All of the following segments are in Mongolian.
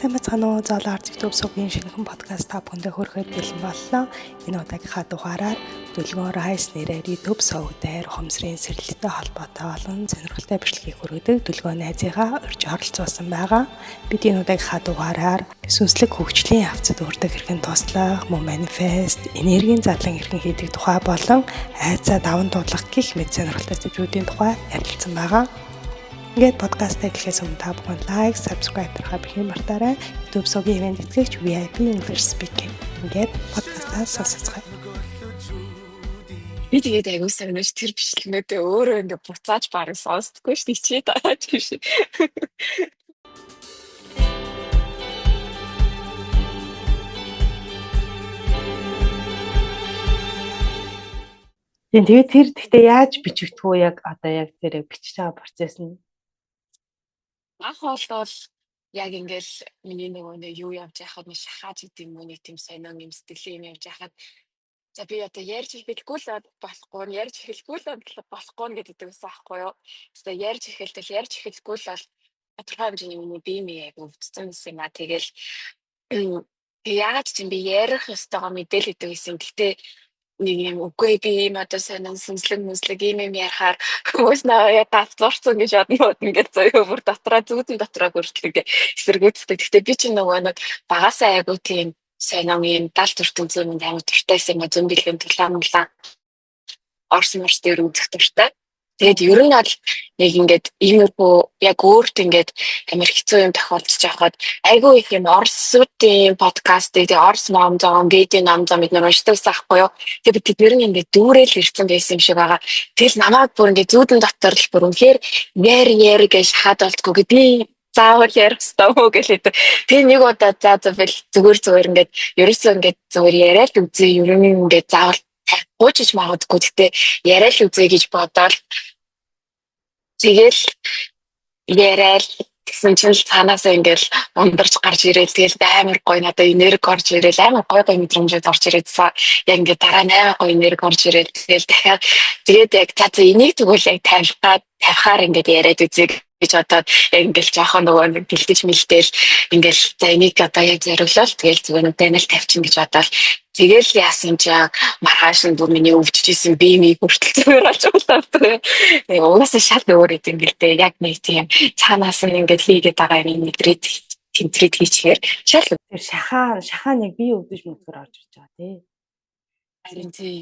Сайн бацхан уу зоолоор YouTube сувгийн шинэхэн подкаст та бүхэндээ хүрэхэд бэлэн боллоо. Энэ удаагийнхаа дугаараар Дүлгөөн Rise нэрээр YouTube сувг дээр хомсрын сэргэлттэй холбоотой олон сонирхолтой бичлэгийг хүргэдэг Дүлгөөн найзыгаа урьж оролцуулсан байгаа. Бид энэ удаагийнхаа дугаараар сүнслэг хөгжлийн явцад өртөг хэрхэн туслах, мөн манифест, энергийн задлан хэрхэн хийдэг тухай болон айцаа даван дуудлах гэх мэт сонирхолтой зүйлүүдийн тухай ярилцсан байгаа. Ингээд подкастаа эхлэхээс өмнө та бүхэн лайк, subscribe дарахаа бэхэн мартаарай. YouTube сувгийн ивент этгэгч VIP English speaking. Ингээд подкастаа сонсоцгаая. Би тэгээд аягүй санаж тэр бичлэгнүүдээ өөрөө ингээ буцааж барыг сонсдоггүй ш. Тийчээ тааж биш. Тэгээд тэр гэхдээ яаж бичигдэх вэ? Яг одоо яг тэр бичиж байгаа процесс нь Анх бол яг ингээл миний нөгөө юу явж байхад нэг шахаж идэм юм уу нэг тийм сонио юм сэтгэлийн юм явж байхад за би одоо ярьж хэлбэлгүй л болохгүй ярьж хэлэхгүй л болохгүй гэдэг байсан аахгүй юу. Тэгээ ярьж эхэлгүй л бол тодорхой хэмжээний миний бие мие яг өвдсөн юм аа. Тэгэл яагаад ч юм би ярих ёстойгоо мэдээлэл өгдөг гэсэн. Гэхдээ нэг юм үгүй би юм одоо сонин сүнслэг юм ярихаар хүмүүс наа галзуурсан гэж боднод ингээд зөё бүр дотроо зүудэн дотроо хүртэл эсэргүүцдэг. Гэхдээ би ч нөгөө нэг багасаа айгу тийм сонин юм далд хүртэн зүүн амар туртайсан юм зүүн бэлгийн тулаан орс морс дээр үзэх туртай. Тэгээд ер нь бол нэг ингээд иймэрхүү яг өөрт ингээд амар хэцүү юм тохиолдож байхад айгүй их юм орсуудын подкастыг тэгээ орс ном зам гэдэг ном зам бид нар уншдагсан ахгүй юу. Тэгээд бид тэр нь ингээд дүүрэл ирсэн байсан юм шиг байгаа. Тэгэл намайг бүр ингээд зүүдэн дотор л бүр үнэхээр яар гэж хаад болтгоо би заавал ярих ёстой мó гэлээ. Тэгээ нэг удаа за бил зүгээр ингээд ерөөсөө ингээд зүгээр яриад үзье ер нь ингээд заавал гоочж магадгүй гэхдээ яриа л үзье гэж бодоод тэгэл яриад гэсэн чинь цаанаасаа ингээл ундарч гарч ирээл тэгэл амар гоё надад энерги орж ирээл амар гоё мэдрэмжүүд орж ирээдсэн. Яг ингээд дараа нь амар гоё энерги орж ирээл тэгэл дахиад тэгээд яг за энийг тэгвэл яг тавихаар ингээд яриад үзье гэж бодоод яг ингээл жоохон нөгөө нэг бэлдэж мэлдээл ингээл за энийг одоо яг зориглол тэгэл зүгээр нэг танил тавьчих гэж бодоод тэгэл яасан ч маргааш нь бүр миний өвдөжсэн биемийг хүртэл зүгээр болж байгаа. Нэг угаасаа шал өөр юм гэлтэй яг нэг тийм цаанаас нь ингээд хийгээд байгаа юм мэдрээд тэмдрээд хийчихээр шал тэр шахаа нэг бие өвдөж мөдгөр орж ирж байгаа тий. Харин тий.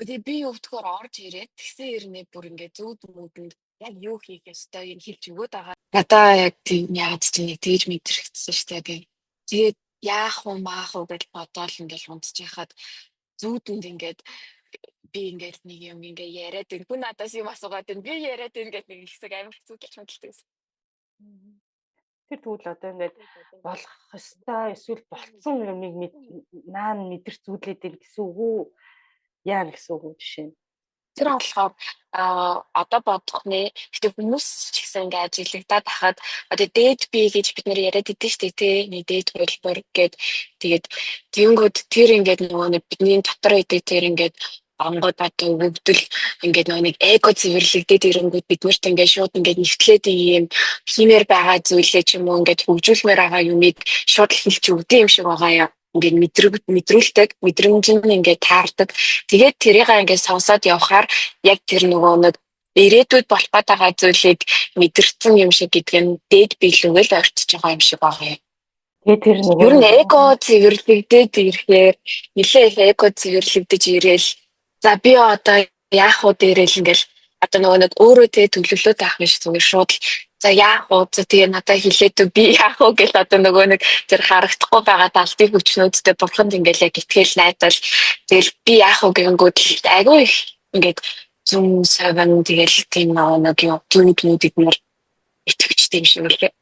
Тэгээд би өвдөхөр орж ирээд тэгсэн ирнэ бүр ингээд зүүд мөдөнд яг юу хийх ёстой юм хэлж өгöd байгаа. Надаа яг тийм яаж ч нэг тэгж мэдрэгдсэн шүү дээ. Тэгээд яах вэ маах вэ гэж бодоол ингээл унтж яхад зүүдэнд ингээд би ингээд нэг юм ингээ яриад байна. Хүн надаас юм асуугаад байна. Би яриад байна гэдэг нэг хэсэг амар хэцүүдэлж мэддэг. Тэр тэгвэл одоо ингээд болох ёстой эсвэл болцсон юмыг наан мэдэрч зүудлээд ир гэсэн үг үү? Яа гэсэн үг юм жишээ нь. Тэр болохоор одоо бодох нэ гэхдээ хүмүүс ч гэсэн ингээ ажиглагдаад хахад одоо дээд бие гэж бид нэр яриад идэв штэ тий нэг дээд хөлбөр гээд тэгээд тэгэнгүүт тэр ингээд нөгөө бидний дотор идэг тэр ингээд онгод одоо өвдөл ингээд нөгөө нэг эго цэвэрлэгдээд ирэнгүүт биднэрт ингээд шууд ингээд нэвтлээд ийм химээр байгаа зүйлээ ч юм уу ингээд хөгжүүлмээр байгаа юмыг шууд хэлж өгдөг юм шиг байгаа юм. Ингээд мэдрүүлдэг мэдрэмж нь ингээд таардаг. Тэгээд тэрийг ингээд сонсоод явхаар яг тэр нөгөө нэг ирээдүйд болох байгаа зүйлийг мэдэрсэн юм шиг гэдэг нь дээд биелүүгэл орчиж байгаа юм шиг байгаа юм. Тэгээд тэр нөгөө ер нь эго цэвэрлэгдээд ирэхээр нэлээ эго цэвэрлэгдэж ирээл за би одоо яах вэ дээрэл ингээл одоо нөгөө нэг өөрөө тэ төлөвлөлөө таах биш зүгээр шууд за яах вэ тэгээ надад хэлээд би яах вэ гэл одоо нөгөө нэг тэр харагдахгүй байгаа далдын хүчнүүдтэй бурханд ингээл яг итгэл найдал тэгэл би яах вэ гэнгүүт айгүй их ингээд зүм саван тэгэл тийм нэг юм түүнүүдийг нэр итгэжтэй юм шиг үлээ.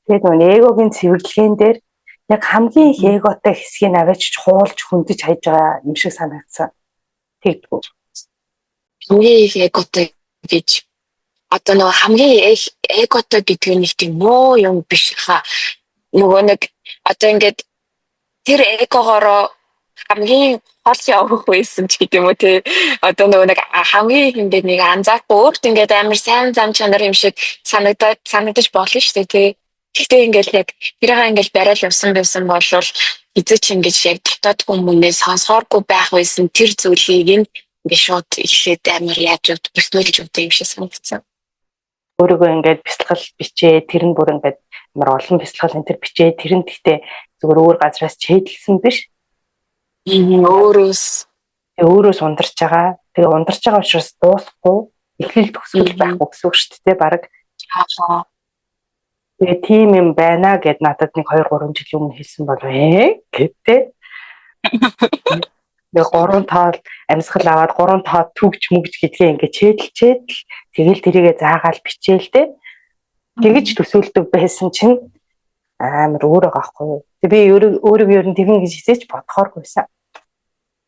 Тэгээд нөгөө эгогийн цэвэрлэхэн дээр яг хамгийн их эготой хэсгийг аваач хуулж хөндөж хайж байгаа юм шиг санагдсан. Тэгдэггүй. Хамгийн их эготой гэж одоо нөгөө хамгийн их эготой гэдэг нь нэг тийм муу юм биш хаа. Нөгөө нэг одоо ингээд тэр эгогоороо хамгийн хол явах байсан ч гэдэг юм уу те. Одоо нөгөө нэг хамгийн ингээд нэг анзаарахгүй өөрт ингээд амар сайн зам чанар юм шиг санагдаж болно шүү дээ те. Гэхдээ ингээл яг тэрийг ингээл барайл явсан байсан бол эзэж ингэж яг дотоод хүмүүнээс сонсооргүй байх байсан тэр зүйлийг ингээд шууд ихлээд амар яаж явд бүснүүлж өгд юм шиг санагдсан. Өөрийгөө ингээд бясалгал бичээ, тэр нь бүр ингээд амар олон бясалгал энэ төр бичээ, тэр нь гэхдээ зүгээр өөр газраас чийдэлсэн биш. Өөрөөс ундарч байгаа. Тэгээ ундарч байгаа учраас дуусахгүй, эхлэл төгсгөл байхгүй гэсэн үг шүү дээ, баг. Тэгээ тийм юм байна гэд надад нэг 2-3 жилийн өмнө хэлсэн болов гэдэг. Тэгээ 3 тоол амьсгал аваад 3 тоо түгж мүгж гэдгээ ингээд чэдэл тэгэл тэрийгэ заагаал бичээл дээ. Тэгэж төсөөлдөг байсан чинь амар өөр байгаа байхгүй юу. Тэг би өөрийгөө ер нь тэгэн гэж хизээч бодохооргүйсэн.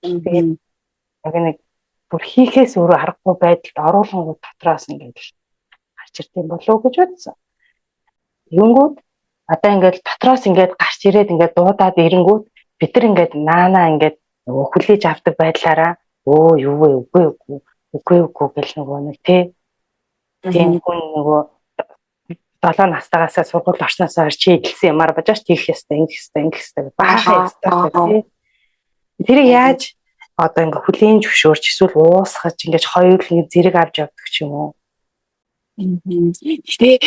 Тэгээд яг нэг бүр хийхээс өөрөө аргагүй байдалд оруулангууд дотроос ингээд гарч ирдэм болов гэж бодсон. Юунгууд одоо ингээд дотроос ингээд гарч ирээд ингээд дуудаад ирэнгүүт бид нар ингээд наанаа ингээд нөгөө хүлээж авдаг байдлаараа юу вэ үгүй гэл нөгөө нэг тийм хүн нөгөө 7 настайгаасаа сургууль орсноосоо чи идэлсэн юмар бажаач тийх ёстой ингэх ёстой баахаа ёстой тий. Тэр яаж одоо ингээ хүлийн зөвшөөрч эсвэл уусгаж ингээ хоёр л ингээ зэрэг авч явдаг ч юм уу. Тэгээ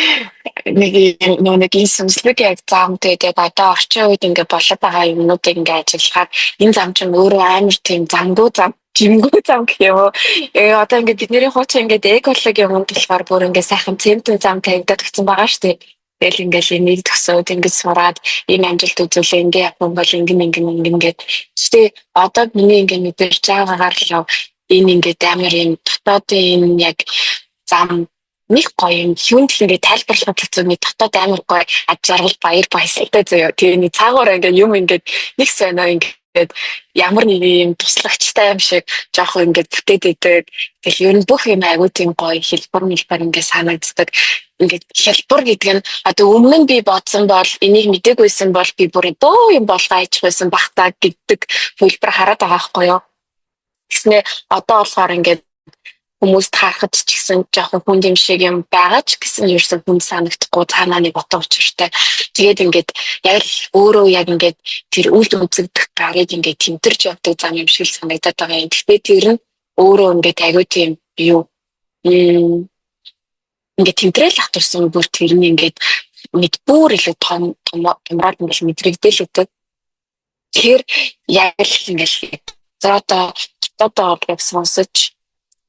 нэг ийм сүнслэг яг зам тэгээд одоо орчин үед ингээ болоод байгаа юмнуудыг ингээ ажиллахаар энэ зам чинь өөрөө амар тийм жимгүү зам гэх юм уу. Одоо ингээ бидний хуучин ингээ экологи юмд болохоор бүр ингээ сайхан цементэн зам тавигдаад гисэн байгаа шүү дээ. Тэгэл ингээл энийг төсөөд ингэж сураад энэ амжилт үзүүлээ ингээ явсан бол ингээд. Гэхдээ одоо миний ингээ мэдэрч байгаагаар л энэ ингээд амар юм дотоодын яг зам нэг гоё юм хүнд ингээ тайлбарлахад хэцүү нэг дотоод амар гоё аж жаргал баяр баясгалтай зөө. Тэрний цаагаараа ингээ юм ингээд нэг сонио ингээд ямар нэг юм туслагчтай юм шиг жоох ингээд бүтээд идэг. Тэгэл ер нь бүх юм айгуу тийм гоё хэлбэр ингээ санагддаг. Ингээд хэлбэр гэдэг нь одоо өмнө нь би бодсон бол энийг мдэггүйсэн бол би бүр дөө юм болгоо айчих байсан бахтаа гэдэг хэлбэр хараад байгаа байхгүй юу. Тэснэ одоо болохоор ингээд хүмүүст харахад ч гэсэн жоохон хүн юм шиг юм байгаа ч гэсэн ерөөсөн хүн санагдахгүй цаанаа нэг утга учиртай. Тэгээд ингээд яг л өөрөө яг ингээд тэр үл үзэгдэх гарыг ингээд тэмтэрч явдаг зам юм шиг санагдаад байгаа юм. Гэхдээ тэр нь өөрөө ингээд аягүй тийм юу ингээд тэмдрэл хатурсан бүр тэр нь ингээд мэд бүр илүү томроод ингээд мэдрэгдэл өгдөг. Тэр яг л ингээд одоо сонсож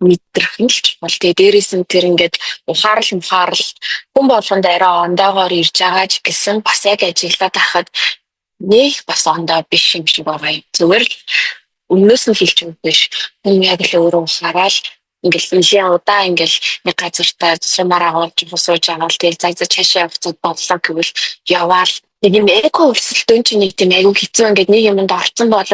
мэдрэх нь л бол тэгээ дээрээс нь тэр ингээд ухаарл хүн болгонд арай ондоогоор ирж байгаа ч гэсэн бас яг ажиглаад байхад нэг бас ондоо биш юм шиг байгаа юм. Зүгээр л өмнөөс нь хэлж өгөх биш. Хүн яг л өөрөө ухаарал ингээл нэлээд удаа ингээл нэг газартаа сумаар агуулж сууж байгаа л тэгэл зайзаа цаашаа явцад бодлоо гэвэл яваал нэг юм эко өрсөлдөөн чинь нэг тийм айгүй хэцүү ингээд нэг юмд орцсон бол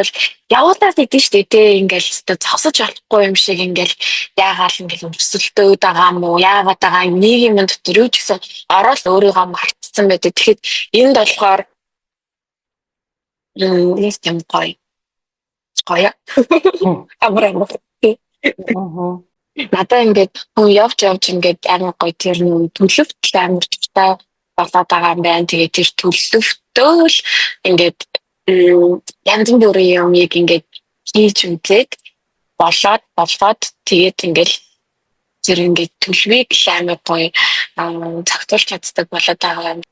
явуулаад идэв штэ тий ингээл зогсож болохгүй юм шиг ингээл яагаал ингээл өрсөлдөөд байгаа юм уу яагаад байгаа нэг юм дотор юу ч гэсэн ороод өөрийгөө мартсан байдаг. Тэгэхэд энд болохоор нэг юм гоё амраа надаа ингээд хүн явж ингээд амар гоё тэр төлөвт амар төвтэй болоод байгаа юм байна. Тэгээд тэр төлөвтөө л ингээд янз бүрийн юмыг ингээд хийж үзээд болоод тэгээд ингээд тэр ингээд төлөвийг амар гоё цагтуулж чаддаг болоод байгаа юм.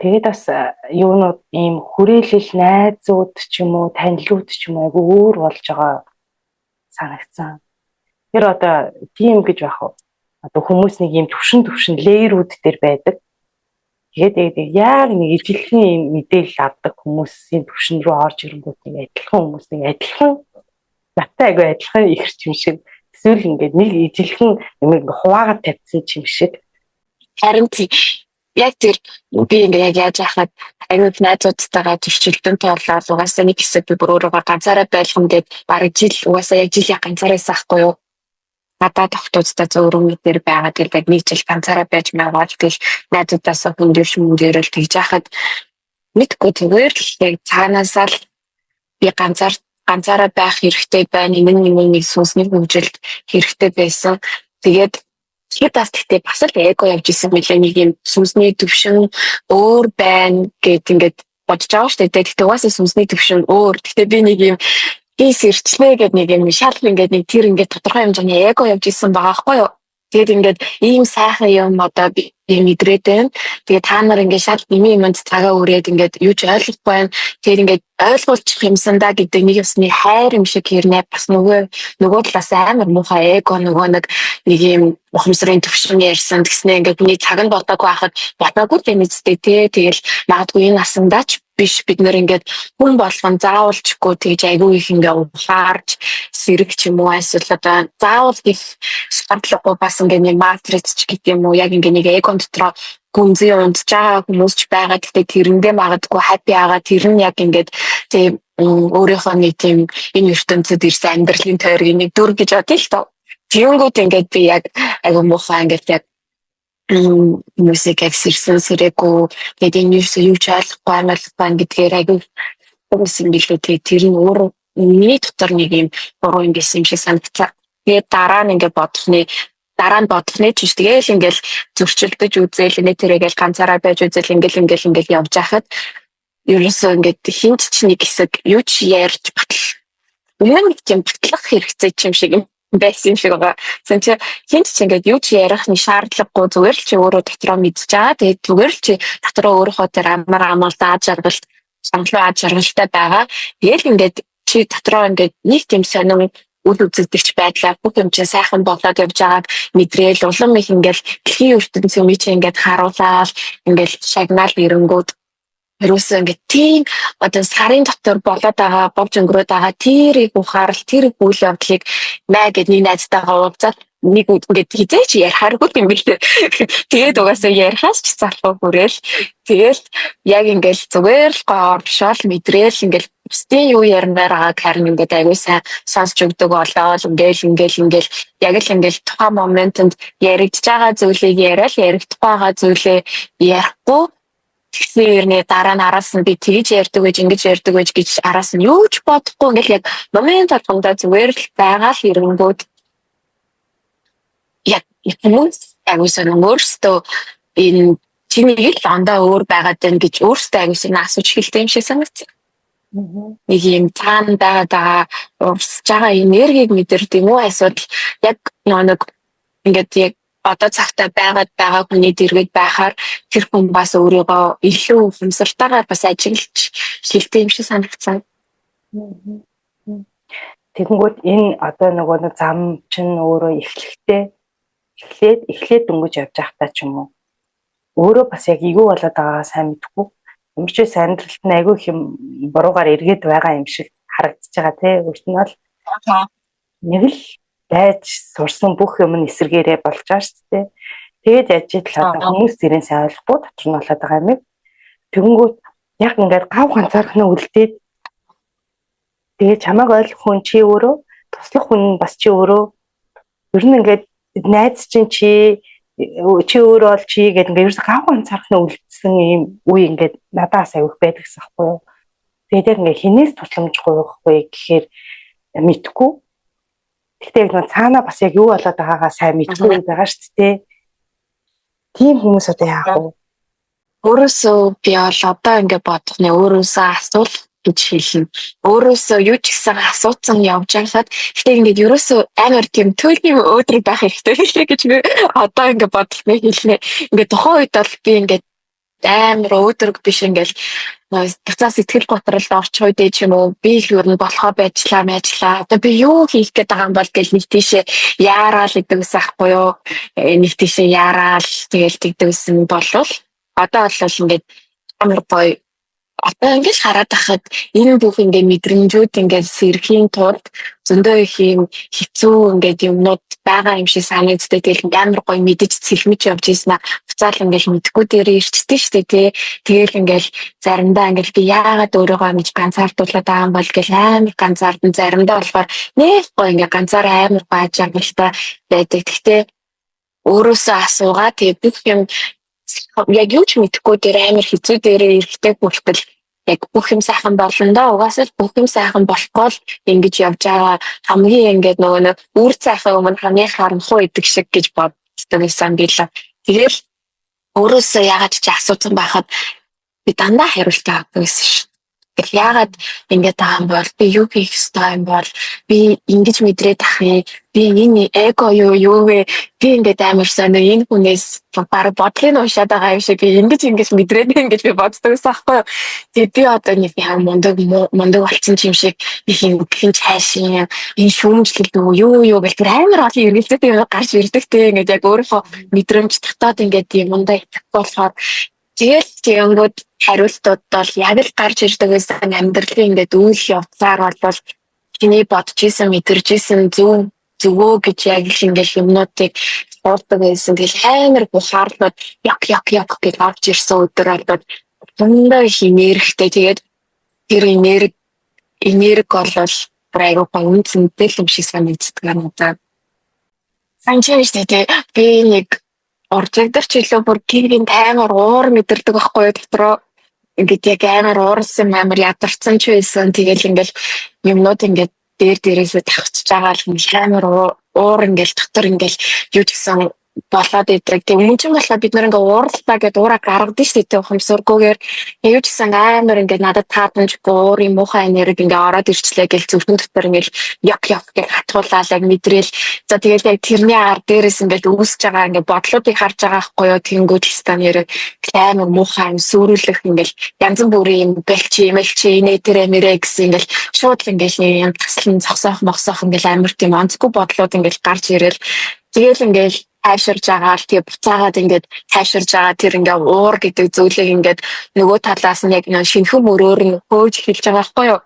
Тэгээд бас юунууд ийм хүрээлэл найзууд ч юм уу танилуд ч юм уу айгүй өөр болж байгаа санагдсан. Тэр одоо тийм гэж байх уу? Одоо хүмүүс нэг ийм төвшин леерүүд дээр байдаг. Тэгээд яг нэг ижилхэн мэдээлэл авдаг хүмүүсийн төвшин рүү орж ирэнгүүт нэг адилхан хүмүүс нэг адилхан наттай айгүй адилхан ихэрч юм шиг эсвэл ингээд нэг ижилхэн юм хуваагаад тавьсан юм шиг. Харин яг тэр би ингээд яг яаж яхад айгүй найзуудтайгаа төвчлөлтөнд тоолоод угаасаа нэг хэсэг би бүр өөрөөгөө ганцаараа байлгам гээд бараг угаасаа яг жил ганцаараас ахгүй юу. Надад тогтоцтой зөөрөн дээр байгаа гэдэг нэг жил ганцаараа байж байгаа. Тэгэл найзуудаас хүндэрэл тэгж яхад мэдгүй зүгээр л яг цаанаасаа л би ганцаараа байх хэрэгтэй байна. Энэ нэг сүнсний хөгжилд хэрэгтэй байсан. Тэгээд Тэгэхээр бас л эго явж исэн мэлээ нэг юм сүнсний төвшин өөр байна гэд ингээд бодож байгаа шүү дээ. Тэгтээ угаасаа сүнсний төвшин өөр. Тэгтээ би нэг юм хийс ирчлээ гэдэг нэг юм шал ингээд нэг тэр ингээд тодорхой хэмжээний эго явж исэн байгаа байхгүй юу? Тэгээд ингээд ийм сайхан юм одоо би мэдрээд байна. Тэгээд та нар ингээд шал юмд цагаа өрөөд ингээд юу ч ойлгохгүй байна. Тэгээд ингээд ойлгуулчих юмсандаа гэдэг нэг ёсны хайр юм шиг хэрнээ бас нөгөө талаас амар муухай эго нөгөө нэг юм ухамсарын төвшин ярьсан гэснээ ингээд хүний цаг нь болоогүй байхад ботоогүй л нэцтэй тий. Тэгэл магадгүй энэ насандаа ч биш бид нэр ингээд хүн болгон заавалчгүй тэгж айгүй их ингээ ухаарч сэрэг ч юм уу эсвэл одоо заавал их шаардлагагүй бас ингээ нэг матриц ч гэдэг юм уу яг ингээ нэг эго дотроо гүнзгий унтж байгаа хүмүүс ч байгаа. Гэхдээ тэрэндээ магадгүй хаппи байгаа. Тэр нь яг ингээд тийм өөрийнхөө нэг тийм энэ ертөнцид ирсэн амьдралын тойргийн нэг дүр гэж бодъё л тоо. Тэнгүүд ингээд би яг айгүй муухай ингээд яг музик авсирсан сэрэггүй тэгээд энэ юу ч ойлгохгүй амарлахгүй гэдгээр айгүй хүмүүс юм билүү тэр нь өөр миний дотор нэг юм буруу юм гэсэн юм шиг санагцаа. Тэгээд дараа нь бодохны ч тэгэл ингээл зөрчилдөж үзэл тэрэгэл ганцаараа байж үзэл ингээл явж хахад ерөөсөө ингээд хинт ч нэг хэсэг юу ч ярьж батал юм батлах хэрэгцээ юм шиг юм байсан юм шиг байгаа. Тэгвэл хинт ч ингээд юу ч ярих нь шаардлагагүй зүгээр л чи өөрөө дотроо мэдж байгаа. Тэгээд зүгээр л чи дотроо өөрийнхөө тэр амар зааж жаргалт жаргалтай байгаа. Тэгэл ингээд чи дотроо ингээд нэг тийм сонин үл үзэгдэгч байдлаа бүх юм чинь сайхан болоод явж байгааг мэдрээл улам их ингээл дэлхийн ертөнц юм чи ингээд харуулаад ингээл шагнаал ирэнгүүд ерөөсөө ингээд тийм одоо сарын дотор болоод байгаа говж өнгөрөөд байгаа тэрийг ухаарал тэр үйл явдлыг маа гэд нэг найзтайгаа уулзаад нэг ингээд хизээч ярихааргүй юм билээ. Тэгээд угаасаа ярихаас ч залхуу хүрээл тэгэл яг ингээл зүгээр л гооршоол мэдрээл ингээл бусдын юу ярмаар байгааг харин ингээд аягүй сайн сонсч өгдөг болоод ингээл яг л ингээл тухайн моментод яригдж байгаа зүйлийг яриад яригдах байгаа зүйлээ ярихгүй тэгэхээр дараа нь араас нь би тэгж ярьдаг байж ингэж ярьдаг байж гэж араас нь юу ч бодохгүй ингээл яг момент болгондоо зүгээр л байгаа л ирэнгүүд яг хүмүүс агуулсан өөртөө энэ чиний л ондоо өөр байгаад байна гэж өөртөө агуулсан асууж хэлдэг юм шиг санагдсан. Нэг юм цаана байгаа урсж байгаа энергийг мэдэрдэг юм уу эсвэл яг нэг ингээд яг одоо цагтаа байгаа хүний дэргэд байхаар тэр хүн бас өөрийгөө илүү ухамсартайгаар бас ажиллаж шилдэг юм шиг санагдсан. Тэгэнгүүт энэ одоо нөгөө зам чинь өөрөө эхлээд дөнгөж явж байхдаа ч юм уу өөрөө бас яг юу болоод байгаагаа сайн мэдэхгүй ямар ч байсан амьдралд нь айгүй их юм буруугаар эргээд байгаа юм шиг харагдаж байгаа тий өөрт нь бол нэг л байж сурсан бүх юм нь эсэргээрээ болж байгаа шүү дээ. Тэгээд яаж идэл одоо хүмүүс тэрэн сайн ойлгохгүй дотор нь болоод байгаа юм. Тэгэнгүүт яг ингээд гав ганцаархнаа үлдээд тэгээ чамайг ойлгох хүн чи өөрөө туслах хүн бас чи өөрөө ер нь ингээд найз чинь чи өөрөө бол чи гэдэг ингээд ерөөс гав ганцаархнаа үлдсэн юм үе ингээд надаас авих байдаг гэсэн хэрэг юу. Тэгээд ингээд хинээс тусламж гуйхгүй гэхээр мэдхгүй. Гэхдээ яг цаанаа бас яг юу болоод байгаагаа сайн мэдгүй байгаа шүү дээ. Тийм хүмүүс одоо яах вэ? Өөрөөсөө би бол одоо ингээд бодох нь өөрөөсөө асуул гэж хэлнэ. Өөрөөсөө юу ч гэсэн асуусан явж байхад гэхдээ ингээд ерөөсөө амар тийм төлөв өөдрөг байх хэрэгтэй гэж би одоо ингээд бодох нь хэлнэ. Ингээд тухайн үед бол би ингээд амар өөдрөг биш ингээд буцаа сэтгэл готролд орчих үед ч юм уу би их юу н болохоо байжлаа одоо би юу хийх гээд байгаа юм бол гэл нэг тийшээ яараал гэдэг ус ахгүй юу нэг тийшээ яараал тэгэл тэгдэгсэн болвол одоо бол ингээд амар гоё одоо ингэж хараад байхад энэ бүх ингээд мэдрэмжүүд ингээд сэрхийн тулд зөндөө их юм хэцүү ингээд юмнууд байгаа юм шиг санагддаг. Тэгэл амар гоё мэдэж сэлмэж явж ийсэн аа. Буцаал ингээд мэдэхгүй дээрээ ирчтэй штэ тий. Тэгэл ингээд заримдаа ингээд би яагаад өөрийгөө ингэж ганцаардуулаад байгаа юм бол гэл амар ганцаардан заримдаа болохоор нэг гоё ингээд ганцаараа амар бааж амгалтай байдаг. Гэхдээ өөрөөсөө асуугаа тэгээ бүх юм яг юу ч мэдэхгүй дээр амар хэцүү дээрээ ирэхтэй болтол яг бүх юм сайхан болно да угаасаа бүх юм сайхан болохгүй л ингэж явж байгаа хамгийн ингээд нөгөө үр цайхан өмнө хамгийн харамхуу идэг шиг гэж боддог боддог байсан билээ. Тэгээд өөрөөсөө яагаад ч асуусан байхад би дандаа хариултаа авдаг гэсэн ш. Тэгэл яагаад ингэж байгаа юм бол би юу хийх ёстой юм бол би ингэж мэдрээд ах юм. Би энэ эго юу вэ? Би ингэж амар сонио энэ хүнээс баг бодлыг уншаад байгаа юм шиг би ингэж мэдрээд ингэж би боддог гэсэн аахгүй юу. Тэгээд би одоо нэг юм мундаг болсон юм шиг их юм хайшин энэ шүүмжлэлт юу гэх тэр амар олон эргэлзээтэй гарч ирдэг те ингэж яг өөрөө мэдрэмж татаад ингэж юм мундаа итгэх болохоор тэгэл тэгэнгүүт хариултууд бол яг л гарч ирдэг гэсэн амьдралын ингээд үйл явдлаар бол чиний бодож исэн мэдэрж исэн зөвөө гэж яг л ингээд юмнуудыг болдог байсан. Тэгэл амар бухаарлууд яг гэж орж ирсэн өдөр бол дундаа хинээрхтэй тэгээд тэр энерги болол айгуу үнцэнтэй юм шиг санагддаг юм да. Санчаач тийм би нэг оржигдэрч илүү бүр гэрийн амар уур мэдэрдэг байхгүй дотроо ингээд яг амар уурсан амар ядарсан ч байсан. Тэгэл ингээл юмнууд ингээд дээрээсээ тавчж байгаа л амар уур ингээл дотор ингээл юу ч гэсэн болоод идэг. Тэг өмнө нь болохоор бид нэр ингээ уурлаа гэдээ уураа гаргадаг шүү дээ ухамсаргүйгээр. Юу ч гэсэн амар ингээ надад таадамж уурын муухай энерги ингээ ороод ирчлээ гэл зүрхэн дотор ингээл яг гэж хатгуулаад яг мэдрээл. За тэгэл яг тэрний ар дээрээс ингээ үүсэж байгаа ингээ бодлуудыг харж байгаа хгүй юу. Тэнгүүд стан ярэ амар муухай сүрүүлэх ингээл янз бүрийн бэлчи инэтэрэ мэрэ гэсэн ингээл шууд ингээл юм таслан зогсоох ингээл амар тийм онцгүй бодлууд ингээл гарч ирэл. Тэгэл ингээл тайвширж байгаа л тэгээ буцаагаад ингээд тайвширж байгаа тэр ингээ уур гэдэг зүйлийг ингээд нөгөө талаас нь яг шинэхэн мөрөөр нь хөөж эхэлж байгаа байхгүй юу.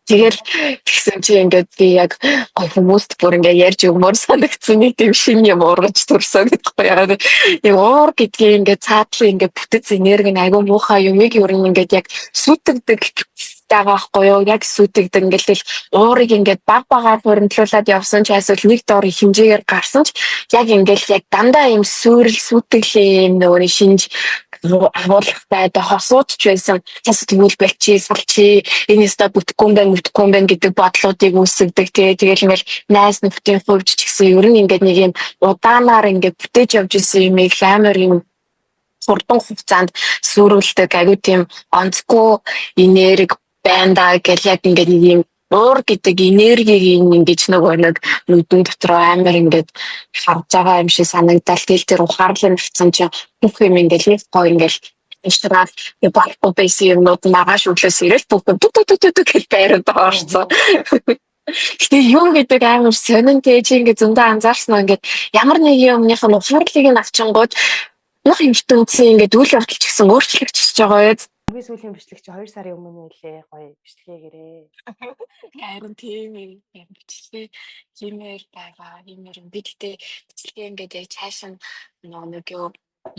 Тэгэл тэгсэн чи ингээд би яг гой хүмүүст бүр ингээ ярьж өгмөр санагдсан нэг тийм шин юм ургаж төрсөн гэдэггүй яагаад яг уур гэдгийг ингээ цаадлын ингээ бүтэц энерги айгүй муухай юмыг юу ингээд яг сүтгдэг тагаахгүй юу яг сүтгдэг ингээл уурыг ингээд багаар хөрөнгөлүүлээд явсан ч эсвэл нэг доор хэмжээгээр гарсан ч яг ингээл яг дандаа юм сүтгэлийн юм нөгөө шинж агуулгатай хосуудч байсан цас тэгвэл бэлчи салчи энэ өстө бүтэхгүй юм байна гэдэг бодлуудыг үүсгдэг тэгэл ингээл найс нөхдийн хувьд ч гэсэн ер нь ингээд нэг юм удаанаар ингээд бүтээж явж исэн юм амар юм хурдан хугацаанд сүрүүлдэг аюу тийм онцгүй энерги банда гэл яг ингээд нэг юм уур гэдэг энергийг ингэж нөгөө нэг нүдэн дотор амар ингээд харж байгаа юм шиг санагдал. Тэгэл тэр ухаарлын авцсан чинь бүх юм ингээд гоо ингээд инстаграм болохгүй байсан юмнууд маргааш өглөөс ирэл бүх гэж байранд орсон. Тэгээ юм гэдэг амар сонин тэж ингээд зөндөө анзаарсан ингээд ямар нэг юмных нь ухаарлыг нь авчингууд нэг юм төнцөө ингээд үйл явдал ч гэсэн өөрчлөгдөж байгаа юм. Би сүүлийн бичлэг чи 2 сарын өмнө нэлээ гоё бичлэгээрээ. Харин тийм юм бичлэг юмэр байгаа. Юмэр би тэгтээ бичлэгээ ингээд яг цааш нь нэг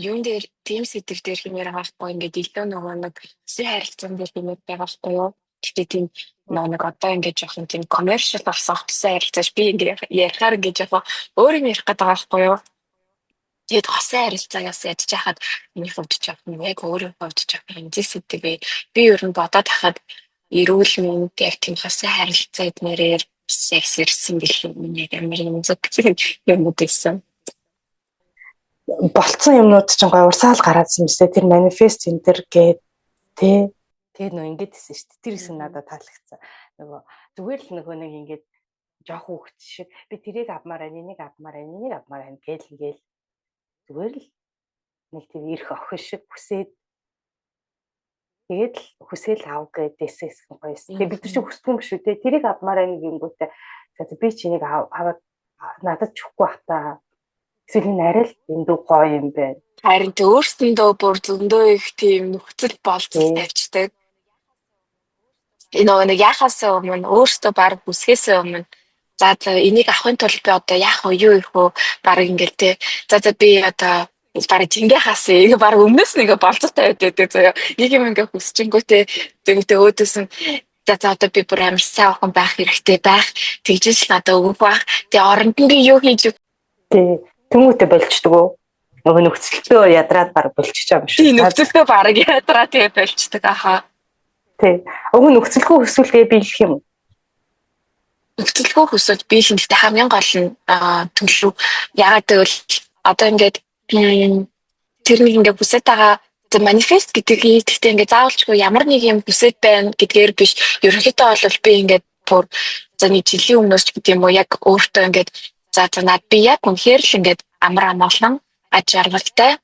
юун дээр тийм сэтгэл дээр хэмээр байгаа байхгүй ингээд илүү нөгөө нэг хэсэг харилцаан дээр хэмээр байгаа байхгүй юу. Тэгтээ тийм нэг одоо ингээд жоохон тийм commercial болсон хэсэг харилцааш би ингээд ярихаар ингээд жоохон өөр юм ярих гэдэг байгаа байхгүй юу. Тэгээд хосын харилцаагаас ядж хахад миний хувьд ч яг өөрийн хувьд ч хэмжээсэдэг би ер нь бодоод хахад эрүүл мэнд яг тийм хосын харилцаа эднэрээр секс ирсэн гэх юм яг амар юм зүг юмуд байсан. Болцсон юмнууд ч гоё урсаал гараадсан мэт тэр манифест энэ төр гээд тий тэгээд нөө ингэж хэлсэн шүү дээ. Тэр хэсэг надад таалагдсан. Нөгөө зүгээр л нөгөө нэг ингэж жоох хүүхд шиг би тэрийг авмаар байна, энийг авмаар байна гээл зүгээр л нэг тийм ирэх охин шиг хүсээд тэгээд л хүсэл ав гэдээсээс гоёсэн. Тэгээд бид нар чи хүсдэг юм шүү те. Тэрийг авмаар байна гингүүтээ за би чинийг аваад надад чөхгүй бах та. Эсвэл энэ арай л эндүү гоё юм байна. Харин тэ өөрсөндөө бүр зөндөө их тийм нөхцөл болцол тавьчихдаг. Энэ нэг яхасаа өмнө өөртөө баг хүсгээсээ өмнө за энийг авахын тулд би одоо яах вэ юу их вэ баг ингээл те за би одоо баг жингээс ингээ баг өмнөөс нэг болцоотой байдаг заяа нэг юм ингээ хүсчингүүтээ тэгтээ өөдөөс нь за одоо би бүр амар сайн охин байх хэрэгтэй байх тэгжээс л надад өгөх байх тэгээ оронд нь би юу хийж тий тэмүүтэ болчдөг үү нөгөө нөхцөлтөө ядраад баг болчихж байгаа юм шиг тий нөхцөлтөө баг ядраа тэгээ болчдөг аха тий өгөө нөхцөлгүй хүсвэл би хэлэх юм нөхцөлгүй хүсвэл би л гэхдээ хамгийн гол нь төлөв ягаад гэвэл одоо ингээд тэр нэг ингээд бүсэт байгаа манифест гэдэг гэхдээ ингээд заавалчгүй ямар нэг юм бүсэт байна гэдгээр биш. Ерөнхийдөө бол би ингээд бүр за нэг жилийн өмнөөс ч гэдэг юм уу яг өөртөө ингээд за над би яг үнэхээр л ингээд амар амгалан аж аргалтай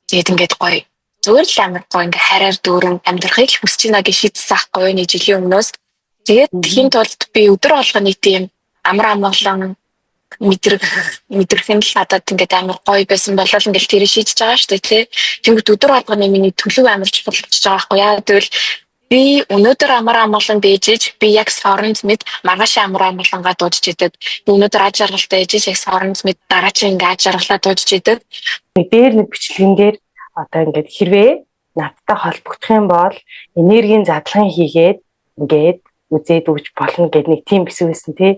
тэгээд ингээд гоё зүгээр л амар гоё ингээд хараар дүүрэн амьдрахыг л хүсэж байна гэж шийдсэн аахгүй нэг жилийн өмнөөс. Тэгээд тэхийн тулд би өдөр болгоны тийм амар амгалан мэдрэх нь л надад ингээд амар гоё байсан болол ингээд тэр шийдэж байгаа шүү дээ тий. Тэнгүүд өдөр болгоны миний төлөв амар чухал болчихж байгаа байхгүй яа гэвэл би өнөөдөр амар амгалан бийжиж би яг соронд мэд маргааш амар амгалангаа дуудаж идэг. Өнөөдөр аж аргалтай ээжиж яг соронд мэд дараагийн ингээд аж аргалаа дуудаж идэг. Дээр нэг бичлэгэн дээр одоо ингээд хэрвээ надтай холбогдох юм бол энергийн задлан хийгээд ингээд үзээд өгч болно гэдэг нэг тийм хэсэг байсан тий.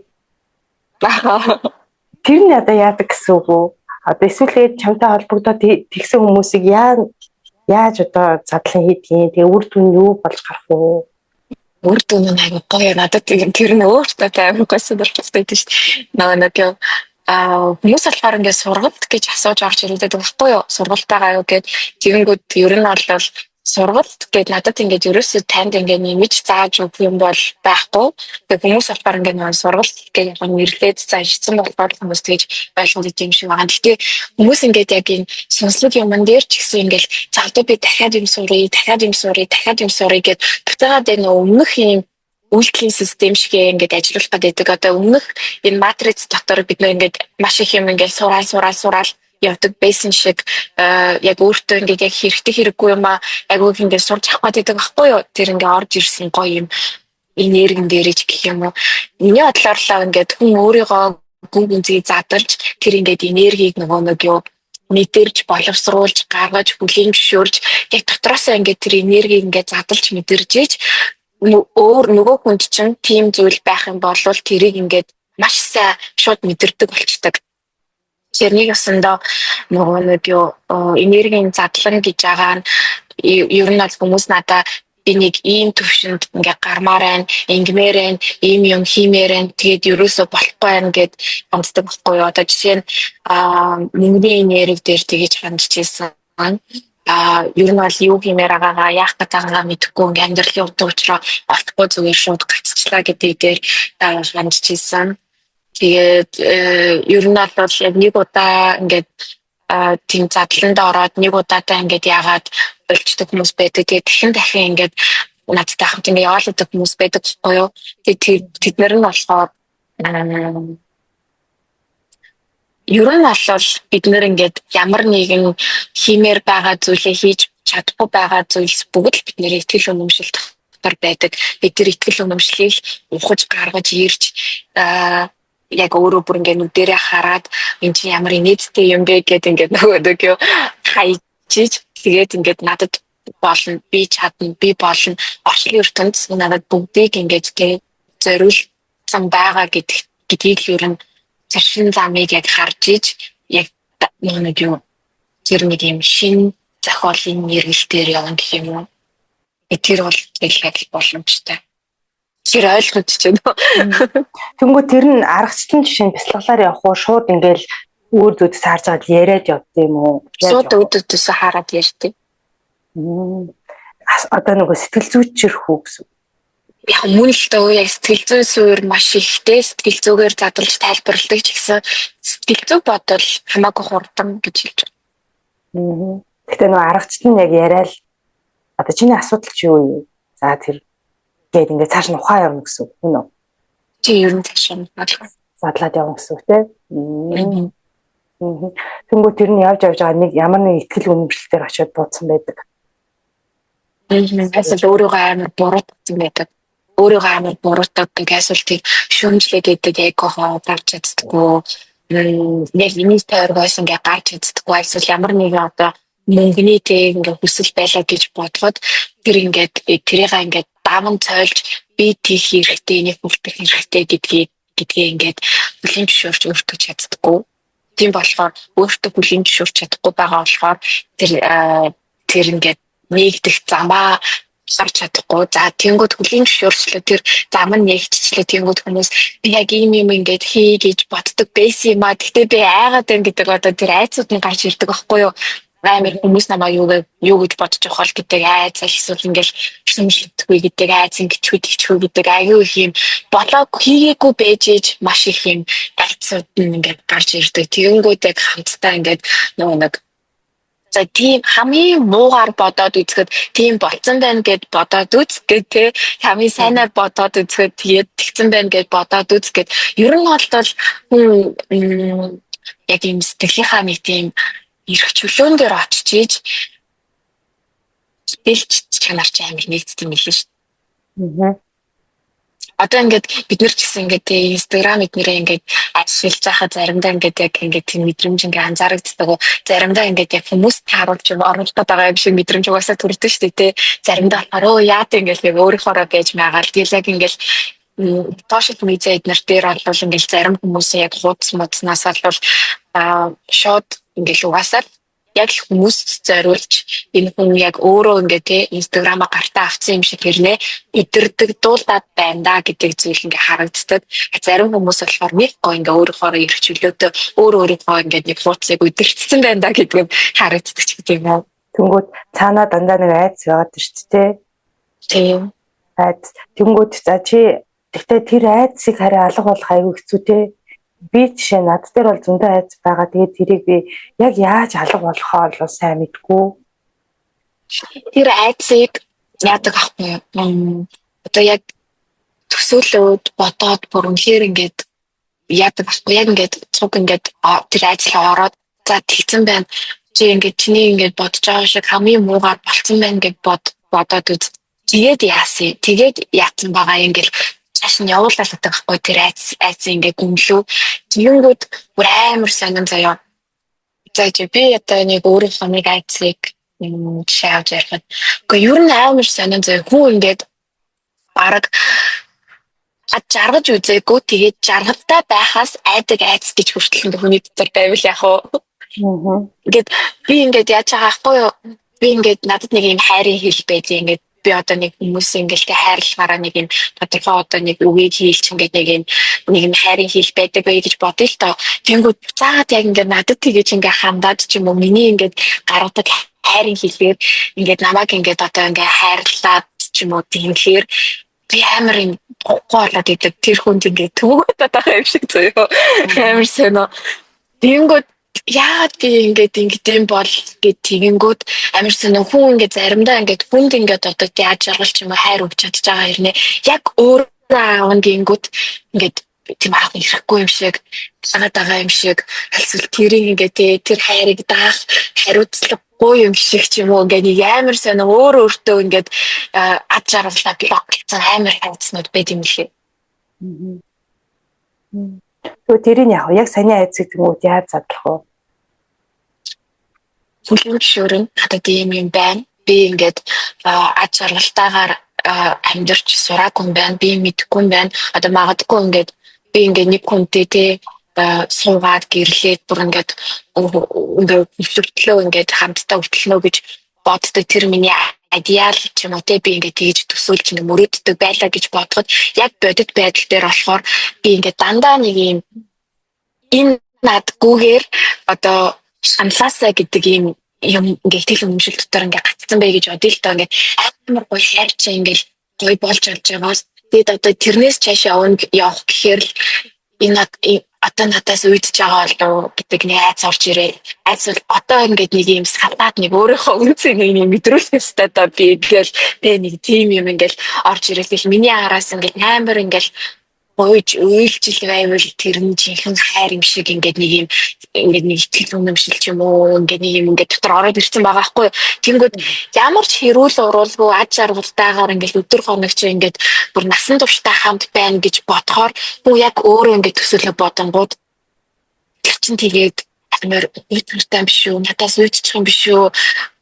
Тэр нь одоо яадаг гэсэн үг үү? Одоо эсвэл чамтай холбогдоод тэгсэн хүмүүсийг яаж одоо задлан хийдгийг тэгээ үр дүн юу болж гарах вэ? Үр дүн нь аягүй гоё надад тэр нь өөртөө амар гоё сонирхолтой байдаг шүү дээ. Нэг хүмүүс болохоор ингээд сургалт гэж асууж орж ирээд байхгүй юу? Сургалт байгаа юу гэд тэгэнгүүт ер нь бол сургалт гэд надад ингээд ерөөсөө танд ингээд нэмж зааж өгөх юм бол байхгүй. Тэгээ хүмүүс болохоор ингээд нэг сургалт гэж яг нэрлээд заажсан болохоор хүмүүс тэгж ойлгоод юм шиг байгаа. Гэхдээ хүмүүс ингээд яг энэ сонслог юмн дээр ч гэсэн ингээд за одоо би дахиад юм сурыг гэд бутгаад энэ өмнөх юм үйлдэлийн систем шиг ингээд ажиллах гэдэг. Одоо өмнөх энэ матриц дотор бид нэр ингээд маш их юм ингээд сураал явдаг байсан шиг яг өөртөө ингээд яг хэрэгтэй хэрэггүй юм айгууг ингээд сурч авах гэдэг байхгүй юу? Тэр ингээд орж ирсэн гоё юм энерги дээрэж гэх юм уу. Миний бодлоор л ингээд хүн өөрийгөө гүнзгий задарч тэр ингээд энергийг нэг юу мэдэрч боловсруулж гаргаж бүлийн зөвшөөрж яг дотроосоо ингээд тэр энергийг ингээд задалж мэдэрж иж нөгөө хүнд чинь тийм зүйл байх юм бол тэрийг ингээд маш сайн шууд мэдэрдэг болчдаг. Тэрнийг өсөндөө нөгөө нэг юу энергийн задлан гэж байгаа нь ер нь бол хүмүүс надаа би нэг ийм төвшөнд ингээ гармаар байна, ингмээр байна, ийм юм хиймээр байна. Тэгээд ерөөсө болохгүй байна гэд онцдог байхгүй юу. Одоо жишээ нь мөнгөний энерги дээр тэгэж хандж ирсэн. Ер нь бол юу хиймээр байгаагаа яах гэдэг байгаагаа мэдэхгүй ингээ амьдралын утга учираа олдохгүй зүгээр шууд гацчлаа гэдэг дээр хандж ирсэн. Тэгээд ер нь бол яг нэг удаа ингээд тийм задланд ороод нэг удаатаа ингээд яагаад болчдөг хүмүүс байдаг. Тэгээд дахин ингээд надтай хамт ингээд яваалдаг хүмүүс байдаг байхгүй юу. Тэгээд тэд нар нь болохоор ер нь бол бид нэр ингээд ямар нэгэн хиймээр байгаа зүйлээ хийж чадахгүй байгаа зүйлс бүгд л бидний итгэл үнэмшил дотор байдаг. Бид тэр итгэл үнэмшлийг ухаж гаргаж ирж яг өөрөө бүр ингээд нүдэрээ хараад энэ чинь ямар инээдтэй юм бэ гэдэг ингээд нөгөө юу хайчиж тэгээд ингээд надад болно би чадна би болно орчлын ертөнц надад бүгдийг ингээд зориулсан байгаа гэдгийг л ер нь цашин замыг яг харж иж яг нэг юу тэр нэг юм шин зохиолын мэргэлтээр явна гэх юм уу. Тэр бол тэгэл боломжтой. Тэр ойлгож байна. Тэнгүү тэр нь аргачлалын жишээ нь бяцлаглаар явах уу шууд ингээл өөр зүудс харж аваад яриад явд юм уу? Шууд өөдөөс хараад ярьтыг. Одоо нөгөө сэтгэл зүйчрэх үү гэсэн. Яг мөн л дөө яг сэтгэл зүйн суурь маш ихтэй сэтгэл зүгээр задлж тайлбарладаг ч гэсэн сэтгэл зүй бодол хамаагүй хурдан гэж хэлж байна. Гэтэ нөгөө аргачлал нь яг яриад одоо чиний асуудал чи юу юм? За тэр гээд ингээд цааш нь ухаан явна гэсэн үг үү? Чи ер нь цааш нь задлаад явна гэсэн үг тийм. Тэнгүү тэр нь явж байгаа нэг ямар нэг ихтгэл үнэмшлэлээр очиод буудсан байдаг. Эсвэл өөрийгөө амар буруутгсан байдаг. Өөрийгөө амар буруутгадаг асуултыг шүүмжлээд байдаг эгохоо гарч чаддаггүй. Яг миний тойргоос ингээд гарч чаддаггүй. Эсвэл ямар нэгэн одоо мөнгөний тэг ингээд хүсэл байлаа гэж бодоход тэр ингээд тэрийг ингээд даван цойлж би тийх хэрэгтэй, нэг бүртгэх хэрэгтэй гэдгийг ингээд бүлийн зөвшөөрч өөртөө чаддаггүй. Тийм болохоор өөртөө бүлийн зөвшөөрч чадахгүй байгаа болохоор тэр ингээд нэгдэх замаа харж чадахгүй. За тэнгууд хөлийн зөвшөөрчлөө тэр зам нь нэгтчлээ тэнгууд хүмүүс би яг ийм ингээд хий гэж боддог байсан юм а. Гэтэ би айгаад байна гэдэг одоо тэр айцууд нь гарч ирдэг байхгүй юу? Амар хүмүүс намаа юу гэж бодож байгаа л гэдэг айц эсвэл ингээл шүмжлэдэггүй гэдэг айц ингэчгүй тэгчгүй гэдэг аюу их юм болоог хийгээгүй байж иж маш их юм айцууд нь ингээд гарч ирдэг. Тэгэнгүүт яг хамтдаа ингээд нөгөө нэг за тийм хамгийн муугаар бодоод үзэхэд тийм болцсон байна гэд бодоод үзгээд те хамгийн сайнаар бодоод үзэхэд тэгээд тэгсэн байна гэд бодоод үзгээд ер нь бол яг юм сэтгэлийнхаа нэг тийм эрх чөлөөн дээр очиж ийж бэлч чанарч амиг нэгдсэн юм хэлээ шүү дээ. Одоо ингээд бид нар ч гэсэн ингээд Instagram эднэрээ ингээд ашиглаж байхад заримдаа ингээд яг ингээд тийм мэдрэмж ингээд анзаарэгддэг. Заримдаа ингээд яг хүмүүст харуулж оруулаад байгаа юм шиг мэдрэмж угаасаа төрдөг шүү дээ. Заримдаа ороо яа тийм ингээд яг өөрийнхоороо байж магаал. Тэгэл яг ингээд тошил медиа эднэр дээр бол ингээд зарим хүмүүсийн яг хуудас модснаас бол шууд ингээд угаасаа яг хүмүүст зориулж энэ хүн яг өөрөө ингээд те Instagram-а гартаа авсан юм шиг хэрнээ өдөрдөг дуулаад байна да гэдэг зүйл ингээд харагддаг. Зарим хүмүүс болохоор нэг гоо ингээд өөрөөхөө эрх чөлөөтэй өөрийнхөө ингээд нэг хуудсыг өдөртсөн байна да гэдэг нь харагддаг ч гэдэг юм уу. Тэнгүүд цаанаа дандаа нэг айц байгаад шүү дээ. Тийм. Айц. Тэнгүүд за чи гэхдээ тэр айцыг хараа алга болох аюу хэцүү те. Би жишээ над дээр бол зөндөө айц байгаа. Тэгээд тэрийг би яг яаж алга болохоо бол сайн мэдгүй. Тэр айцыг яадаг ахгүй юу? Одоо яг төсөөлөөд бодоод бүр үнэхээр ингээд яадаг ахгүй яг ингээд цуг ингээд тэр айцлаа ороод за тэгсэн байна. Чи ингээд чиний ингээд бодож байгаа шиг хамгийн муугаар болцсон байна гэж бодоод үз. Тэгээд яасан. Тэгээд яатсан байгаа ингээд цааш нь явуулаад байдаг байхгүй тэр айц ингээд гүнлүү. Тэгэнгүүт бүр амар сонин заяа. За би одоо нэг өөрийнхөө нэг айцыг шааж ярихад. Гэхдээ ер нь амар сонин заяа. Хүн ингээд бараг жаргаж үзээгүй тэгээд жаргалтай байхаас айдаг айц гэж хүртэл хүний дотор байвал яах вэ? Ингээд би ингээд яаж байгаа хгүй юу? Би ингээд надад нэг юм хайрын хэл байдیں۔ Ингээд би одоо нэг хүмүүс ингээд хайрлахаараа нэг юм тодорхой одоо нэг үгийг хийлч ингээд нэг юм хайрын хэл байдаг бай гэж бодъё л тоо. Тэнгүүд заагаад яг ингээд надад тэгэж ингээд хандаад ч юм уу миний ингээд гаргадаг хайрын хэлээр ингээд намайг ингээд одоо ингээд хайрлаад ч юм уу тэгэхээр би амар юм гоолаад идэг тэр хүнд ингээд төвөгд байгаа юм шиг зөө. Амар сонио. Тэнгүүд яагаад би ингээд юм бол гэд тэгэнгүүт амар сонио хүн ингээд заримдаа ингээд хүнд ингээд одоо яаж жаргалч юм хайр өгч чадж байгаа хэрнээ яг өөрөө аавн гингүүт ингээд тийм аах ирэхгүй юм шиг санаад байгаа юм шиг алсвал тэрийг ингээд тэр хайрыг даах хариуцлагагүй юм шиг ч юм уу ингээд нэг амар сонио өөртөө ингээд ад жаргалаа блок гэсэн амар хайцнууд байд юм лээ. Тэгвэл тэрийг яг саний айцыг тэмүүд яаж задлах вэ? Хүлийн зөвшөөрөл надад юм байна. Би ингээд ад жаргалтайгаар амьдарч сураагүй юм байна. Би мэдэхгүй юм байна. Одоо магадгүй ингээд би ингээд нэг хүнтэй те суугаад гэрлээд бүр ингээд өвлөртлөө ингээд хамтдаа өвтлөнө гэж боддог тэр миний идеал ч юм уу те би ингээд тэгж төсөөлж ингээд мөрөөддөг байлаа гэж бодоход яг бодит байдал дээр болохоор би ингээд дандаа нэг юм энэ надгүйгээр одоо шаналаасаа гэдэг юм ингээд тэл өмшил дотор ингээд гацсан бай гэж бодъё л тоо ингээд амар гоё хайрч ингээд гоё болж болж байгаа. Тэгээд одоо тэрнээс цаашаа явах гэхээр л энэ одоо надаас үйдэж байгаа болов гэдэг нэг айц орж ирээ. Айц бол одоо ингээд нэг юм салаад нэг өөрийнхөө үнцийг нэг мэдрүүлэх ёстой доо би ингээл нэг тим юм ингээл орж ирээ. Тэгэл миний араас ингээд амар ингээл гоёж үйлчил байвал тэр нь жинхэнэ хайр юм шиг ингээд нэг юм ингээд нэг итгэл үнэмшил ч юм уу ингээд нэг юм ингээд дотор ороод ирсэн байгаа байхгүй. Тэнгүүд ямар ч хэрүүл уруулгүй ад жаргалтайгаар ингээд өдөр хоног чи ингээд бүр насан туршдаа хамт байна гэж бодохоор хүн яг өөрөө ингээд төсөөлө бодонгууд тэр чин тэгээд амар үйтэртэй юм биш үү? Надаас үйчих юм биш үү?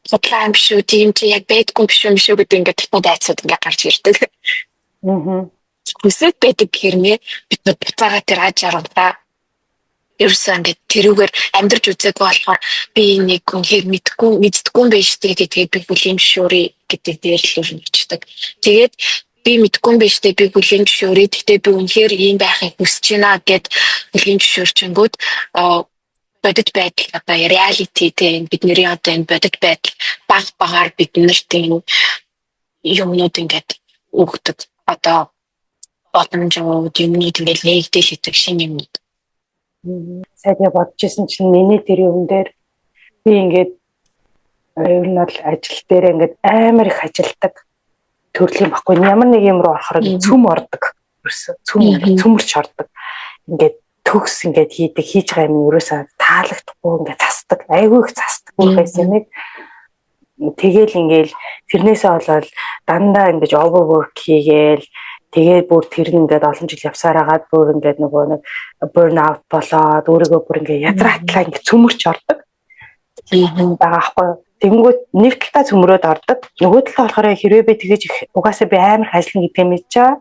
Судлаа юм биш үү? Тийм чи яг байдгүй юм биш үү гэдэг ингээд татнууд айцууд ингээд гарч ирдэг. Хүсэж байдаг хэрнээ бид буцаага тэр аж аргалаа ерөөсөө ингээд тэрүүгээр амьдрж үзээгүй болохоор би нэг үнхээр мэддэггүй юм байна шүү дээ гэдгийг би бүлийн зөвшөөрье гэдэг дээр л өрнөждөг. Тэгээд би мэдгүй юм биш үү би бүлийн зөвшөөрье. Гэхдээ би үнэхээр ийм байхыг хүсэж байна гэд бүлийн зөвшөөрчөнгүүд бодит байдал одоо reality тийм бидний одоо энэ бодит байдал багаар биднэрт тийм юмнууд ингээд өгдөг. Одоо боломжууд юмнууд ингээд нэгдэл хийдэг шинэ юмнууд. Сайн я бодож исэн чинь миний тэр юм дээр би ингээд ер нь бол ажил дээр ингээд амар их ажилдаг төрлийн баггүй ямар нэг юм руу орохоор цөм ордог. Ерөөсө цөмөрч ордог. Ингээд төгс ингээд хийж байгаа юм ерөөсө таалагдахгүй ингээд цасдаг. Айгүй их цасдаг байсан нэг. Тэгэл ингээд тэрнээсээ болоод дандаа ингээд overwork хийгээл тэгээд бүр тэр нь ингээд олон жил явсараагаад бүр ингээд нөгөө нэг burn out болоод өөрийгөө бүр ингээд ядратлаа ингээд цөмөрч ордог. Багаахгүй. Тэнгүүд нэг талаа цөмрөөд ордог. Нөгөө талаа болохоор хэрвээ би тэгэж их угаасаа би амар ажиллана гэдгийг мэдчихээ.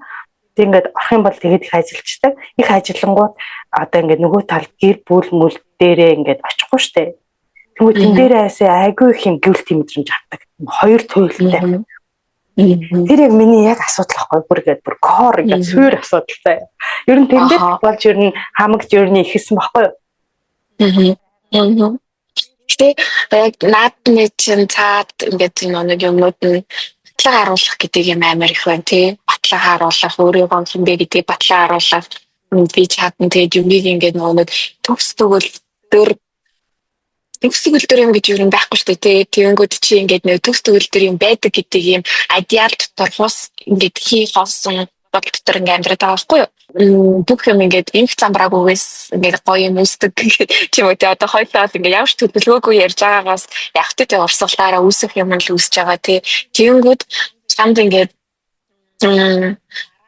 Тэг ингээд орох юм бол тэгээд их ажиллаждаг. Их ажиллангууд одоо ингээд нөгөө тал гэр бүл мүл дээрээ ингээд очихгүй штэ. Тэнгүүд тэн дээрээсээ айгүй их юм гүйлт мэдрэмж авдаг. Хоёр туйлтай. Тэр яг миний яг асуудал байхгүй бүр ингээд бүр core ингээд суур асуудалтай. Ер нь тэн дээр болж ер нь хамаг journey ихсэн байхгүй юу? Гэтэ яг наадны чинь цаад ингээд нэг юмнууд нь батлаа харуулах гэдэг юм амар их байна тий. Батлаа харуулах өөрийгөө хинбэ гэдгийг батлаа харуулах би чадна тэгээд юмыг ингээд нэг төгс төгөлдөр юм гэж юу юм байхгүй шүү дээ тий. Тэгэнгүүт чи ингээд нэг төгс төгөлдөр юм байдаг гэдэг юм идеал дотор хус ингээд хийх болсон бодол дотор ингээд амьдраад байгаа байхгүй юу? Бүх юм ингээд инх замбраагүйгээс ингээд гоё юм үүсдэг ч юм уу тий. Одоо хоёлаа ингээд ямар ч төлөвлөгөөгүй ярьж байгаагаас яг тэ урсгалаараа үүсэх юм л үүсэж байгаа тий. Тэгэнгүүт чамд ингээд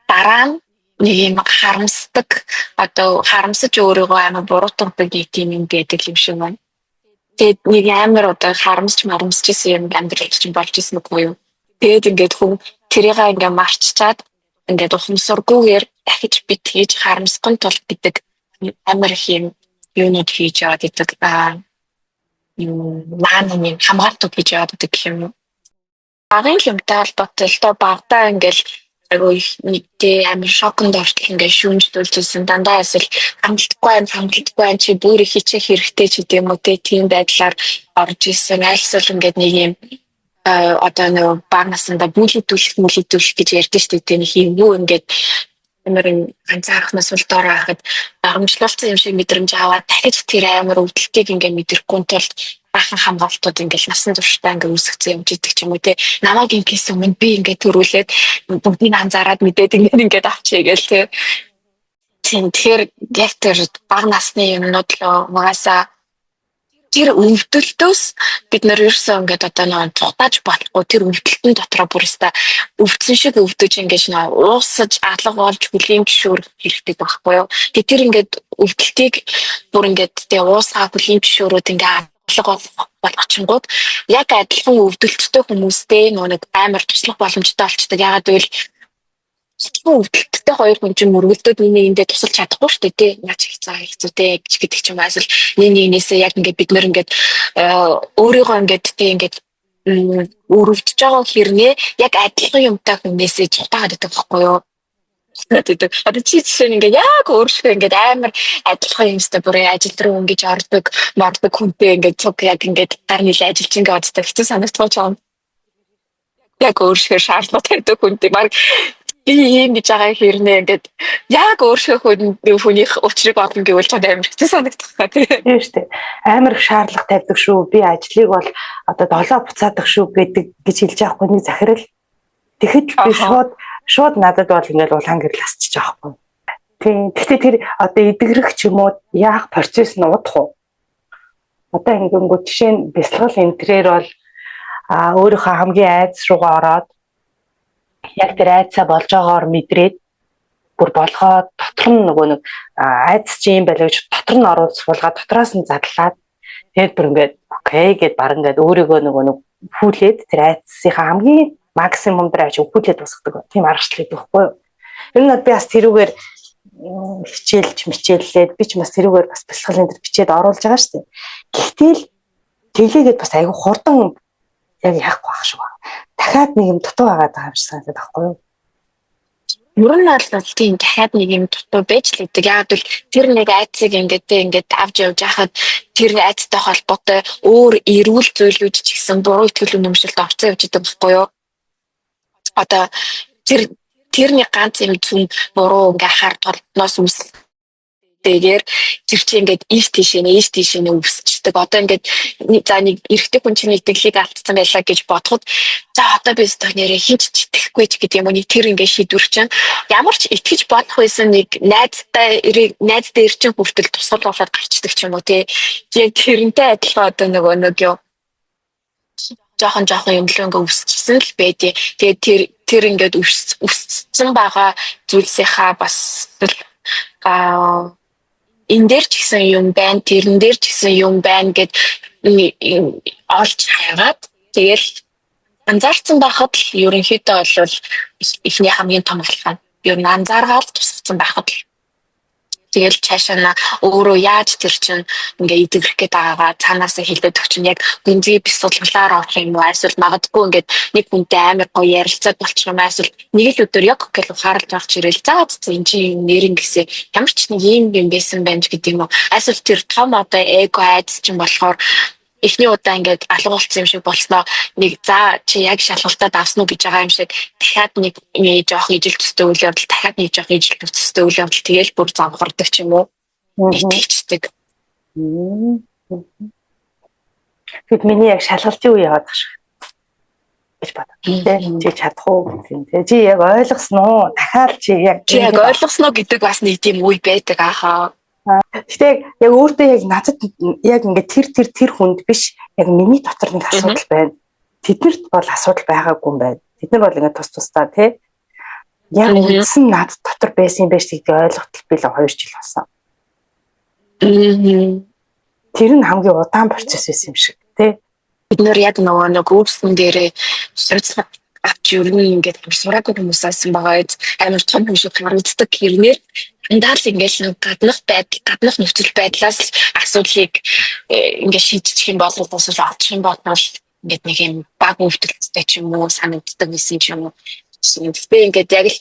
дараа нь нэг юм харамсдаг одоо харамсаж өөрийгөө амар буруутгадаг нэг юм байдаг юм шиг байна. Тэгээд нэг амар одоо харамсчихсэн юм амьдрал чинь болж исэн үгүй юу. Тэгээд ингээд хүн тэрийг ингээд марччаад ингээд ухамсаргүйгээр дахиж бит хийж харамсахгүй тул гэдэг амар их юм юунууд хийж яваад идэг юм мааны хамгаалтууд хийж яваад идэг юм. Багын юмтай холбоотой л доо багтаа ингээд агуу нэг тэ амар шоконд ортол ингээд шүүмжлүүлжсэн дандаа эсвэл хангалтгүй чи бүр хийчих хэрэгтэй ч гэдэм үү тийм байдлаар орж исэн альсвал ингээд нэг юм одоо нэг багнасанда бүлэдүүлэх гэж ярьдэн шүү дээ нэг юм юу ингээд амар ганцаархнаас бол доор харахад дарамжлуулсан юм шиг мэдрэмж аваад дахиж тэр амар өвдөлтийг ингээд мэдрэхгүй тулд бахан хамгаалтууд ингээд насан туршдаа ингээд үүсгэсэн юм жидэг ч юм уу те намайг инкээс өмнө би ингээд төрүүлээд бүгдийг анзаараад мэдээд ингээд авчия гээл те тэгэхээр яг тэр бага насны юмнууд л угаасаа тэр өвдөлтөөс бид нар ерөөсөө ингээд одоо нэг цухтааж болохгүй тэр өвдөлтийн дотроо бүрээсээ өвдсөн шиг өвдөж ингээд уусаж алга болж хүлийн зөвшөөрөх хэрэгтэй байхгүй юу. Тэр ингээд өвдөлтийг бүр ингээд тэгээ уусаа хүлийн зөвшөөрөөд ингээд алга болгочингууд яг адилхан өвдөлттэй хүмүүстэй нэг амар туслах боломжтой болчдаг. Ягаад гэвэл өвдөлттэй хоёр хүн чинь мөргөлдөөд нэгэндээ тусалж чадахгүй шүү дээ тий. Наач хэцүүтэй гэдэг ч юм аа эсвэл нэгнээсээ яг ингээд бид нэр ингээд өөрийгөө ингээд тий ингээд өрөвдөж байгаа хэрнээ яг адилхан юмтай хүнээсээ цутаагаад байдаг байхгүй юу. Тэгээд одоо чи жишээ нь ингээд яг өөрсдөө ингээд амар адилхан юмстай бүрээ ажил руу ингэж ордог хүнтэй ингээд цуг яг ингээд гар нийлээ ажилч ингээд оддаг хэцүү санагдаж байгаа юм. Яг өөрсдөө шаардлага тавьдаг хүнтэй баг би юм гэж байгаа хэрнээ ингээд яг өөрсдөө хүнийх учрыг олно гэвэл ч амар хэцүү санагдах гэх тийм шүү дээ. Амар их шаардлага тавьдаг шүү. Би ажлыг бол одоо долоо буцаадаг шүү гэдэг гэж хэлж байгаа хүний захирал. Тэгэхэд би шууд надад бол ингээд улаан гэрэл асчих жоохгүй. Тийм. Гэхдээ тэр одоо эдгэрэх ч юм уу яах процесс нь удах уу? Одоо ингээд жишээ нь бясалгал энтрээр бол өөрийнхөө хамгийн айдас руугаа ороод яг тэр айдсаа болж байгаагаар мэдрээд бүр болгоод дотор нь нөгөө нэг айдас чи юм байлаа гэж дотор нь оруулж суулгаад дотроос нь задлаад тэгээд бүр ингээд окей гэд баг ингээд өөрийгөө нөгөө нэг хүлээд тэр айдсынхаа хамгийн максимум дээр очиж хүлээд босгодог. Тийм аргачлал байдаг байхгүй юу? Ер нь би бас тэрүүгээр хичээллээд би ч бас тэрүүгээр бас бэлтгэл энэ төр бичээд оруулж байгаа шүү дээ. Гэхдээ л тэглээгээд бас айгүй хурдан яг яахгүй ах шүү. Дахиад нэг юм дутуу байгаад байгаа юм шиг санагдаад байхгүй юу? Ер нь бол тийм дахиад нэг юм дутуу байж л идэг. Яг л тэр нэг айцыг ингээд авч явж хахад тэр айцтай холбоотой өөр эрүүл зүйлүүд ч гэсэн буруу итгэл үнэмшилд орцсон явж идэг байхгүй юу? Одоо тэрний ганц юм зүн буруу ингээ хар толдноос үстэйгээр тэр чинь ингээд ийш тийш үсчдэг. Одоо ингээд за нэг эрэгтэй хүн чинь итгэлийг алдсан байлаа гэж бодоход за одоо би өстө нэрээ хинч итгэхгүй ч гэдэг юм уу, тэр ингээд шийдвэр чинь ямар ч итгэж бодох байсан нэг найзтай ирчин хүртэл тусгал болоод гарчдаг ч юм уу тий. Яг тэрнтэй адилхан одоо нэг юу жоохон юмлоо ингээ үсчихсэн л байдیں۔ Тэгээд тэр ингээд үсцсэн байгаа зүйлсийнхаа бас энэ дээр ч гэсэн юм байна, тэрэн дээр ч гэсэн юм байна гэд олж хайгаад тэгэл анзаарсан байхад л ерөнхийдөө бол эхний хамгийн том алхам ер нь анзааргаад тусгацсан байхад л тэгэл цаашаа өөрөө яаж тэр чинь ингээ идэгрэх гээд байгаагаа цаанаасаа хэлээд өгчин яг гүнзгий бясалгалаар авах юм уу, эсвэл магадгүй ингээд нэг хүнтэй амар гоё ярилцаад болчих юм эсвэл нэг л өдөр яг гэл харалж авах чирэл за энэ чинь нэрэн гэсэн ямар ч нэг юм байсан байж гэдэг юм уу, эсвэл тэр том одоо эго айдс чинь болохоор эхний удаа ингээд алга болсон юм шиг болсноо нэг за чи яг шалгалтад авсан уу гэж байгаа юм шиг дахиад нэг жоох ижил төстэй үйл явдал дахиад нэг жоох ижил төстэй үйл явдал тэгэл бүр замхардаг ч юм уу итгэждэг. Тэгэд миний яг шалгалтын үе яваад байгаа шүү гэж бодлоо. Чи чадах уу гэдэг. Чи яг ойлгосноо уу? Дахиад чи яг ойлгосноо гэдэг бас нэг тийм үе байдаг аахаа. Гэтэ яг өөртөө яг надад яг ингээд тэр хүнд биш яг миний дотор нэг асуудал байна. Тэднэрт бол асуудал байгаагүй юм байна. Тэд нар бол ингээд тусдаа тий. Яг үндсэн надад дотор байсан юм байна шүү гэдэг ойлголт би л 2 жил болсон. Тэр нь хамгийн удаан процесс байсан юм шиг тий. Бид нэр яг нэг өөрсдөн дээрээ сурцлага авч ер нь ингээд сураагүй хүмүүсээс байгаа амар том юм шиг харагддаг хэрнээ дандаа л ингээд гаднах нөхцөл байдлаас асуудлыг ингээд шийдчих юм бол эсвэл олчих юм бол ингээд нэг юм баг өвдөлттэй ч юм уу санагддаг гэсэн ч юм уу. Тэгвэл ингээд яг л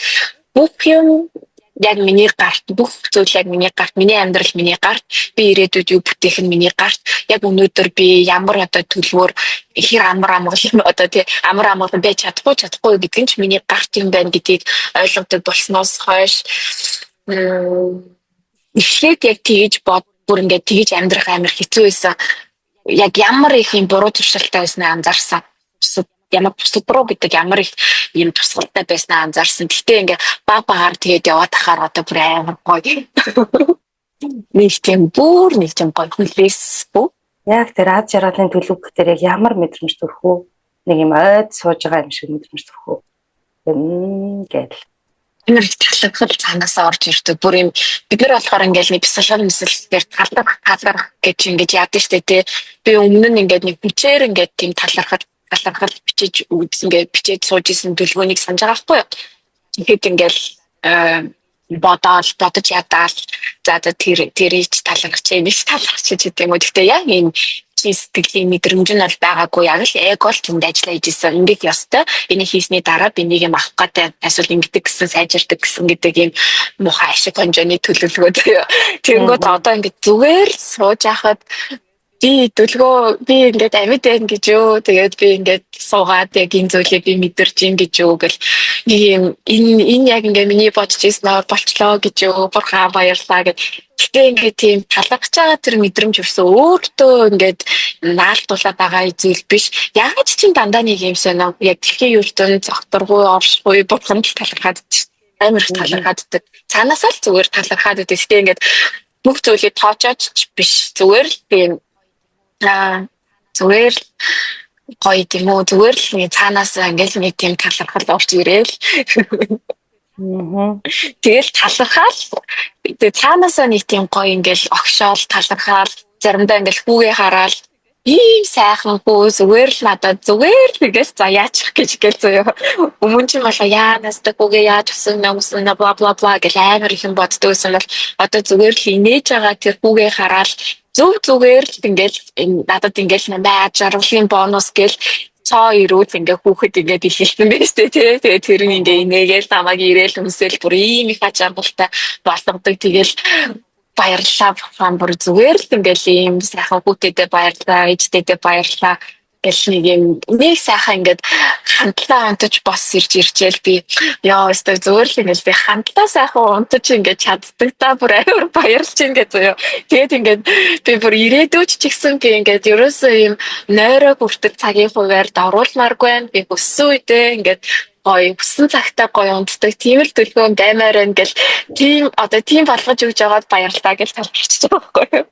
бүх юм яг миний гарт бүх зүйл яг миний гарт миний амьдрал миний гарт би ирээдүйд юу бүтээх нь миний гарт яг өнөөдөр би ямар одоо төлөвөөр хэр амар амгалан одоо тий амар амгалан байж чадахгүй гэдэг нь ч миний гарт юм байна гэдгийг ойлгодог болсноос хойш эхлээд яг тэгж бүр ингээд тэгж амьдрах амар хэцүү байсан. Яг ямар их юм буруу туршилттай байснаа анзаарсан. Ямар бусад буруу гэдэг ямар их юм тусгалтай байснаа анзаарсан. Гэтэ ингээ багаар тэгээд яваад ахаар одоо бүр амар гоё. Нэг тийм гоё хүлээсгүй. Яг тэр ад жаргалын төлөвлөгөө дээр яг ямар мэдрэмж төрөх үү? Нэг юм ойд сууж байгаа юм шиг мэдрэмж төрөх үү? Гэл. Ямар их талхал цаанаасаа орж ирдэг. Бүр юм бид нар болохоор ингээл нэг бясалгал талархах гэж ингэж яадаг штэ тий. Би өмнө нь ингээд нэг хүчээр ингээд тийм талархал бичиж бичээд сууж исэн төлөвлөгөөнийг санаж байгаа байхгүй юу. Тэгэхэд ингээл бодож ядаал за тэрийг талархаж гэдэг юм уу. Гэхдээ яг энэ сэтгэлийн мэдрэмж нь бол байгаагүй, яг л эго л тэнд ажиллаж ийсэн. Ингээд ёстой. Энийг хийсний дараа би нэг юм авах гэдэг эсвэл ингэдэг гэсэн сайжирдаг гэсэн гэдэг юм муухай ашиг хонжооны төлөвлөгөө зөө. Тэнгүүд одоо ингээд зүгээр сууж яхад би ингээд амьд байна гэж юу. Тэгээд би ингээд суугаад яг энэ зүйлийг би мэдэрч ин гэж юу гэл нэг юм энэ яг ингээд миний бодож ирсэн болчлоо гэж юу. Бурхан баярлаа гэж. Гэтэ ингээд тийм талархаж байгаа тэр мэдрэмж өрсөн өөртөө ингээд наалтуулаад байгаа зүйл биш. Яг ч тийм дандаа нэг юм сонио. Яг дэлхийн ертөнд зогторгүй оршгүй бурхан талархаад амар их талархааддаг. Цаанаасаа л зүгээр талархаад байдаг. Гэтэ ингээд бүх зүйлийг тоочооч биш. Зүгээр л тийм зүгээр гоё тийм үү зүгээр л нэг цаанаас ингээл нэг тийм талархал орж ирээл. Тэгэл талархаал тэгээ цаанаасаа нэг тийм гоё ингээл огшоол талархаал заримдаа ингээл хүүгээ хараал ийм сайхан хүү зүгээр л надад зүгээр л игээл за яачих гэж гээл заяа. Өмнө чинь бол яанаас төгөө яаж өсөн юмсан бла бла бла гэл амар их юм боддог байсан бол одоо зүгээр л инээж байгаа тэр хүүгээ хараад зүгээр л ингээл надад ингээл нэмээ жаргалын бонус гэл цоо ирүүл ингээ хүүхэд ингээ дэлгэлсэн байж тээ тэгээ тэр нь ингээ инээгээл намайг ирээл өмсөөл бүр ийм их ачаалалтай болгодог тэгэл баярлалаа фан бүр зүгээр л ингээл ийм сайхан хүүтэдээ баярлалаа ээжтэйдээ баярлалаа гэл нэг сайхан ингээд хандлаа унтаж бос иржээл би яа өстой зүгээр л ингээл би хандлаа сайхан унтаж ингээд чаддаг та бүр амар баярлж ингээд зөө тэгээд ингээд би бүр ирээдүйч ч гэсэн би ингээд ерөөсөө ийм нойроо хүртэл цагийн хуваар давруулмааргүй байна би өссөн үедээ ингээд гоё өссөн цагтаа гоё унтдаг тийм л төлөвөнд аймаар ингээл тийм одоо тийм болгож өгж байгаад баярлалаа гэж талархаж байгаа байхгүй юу.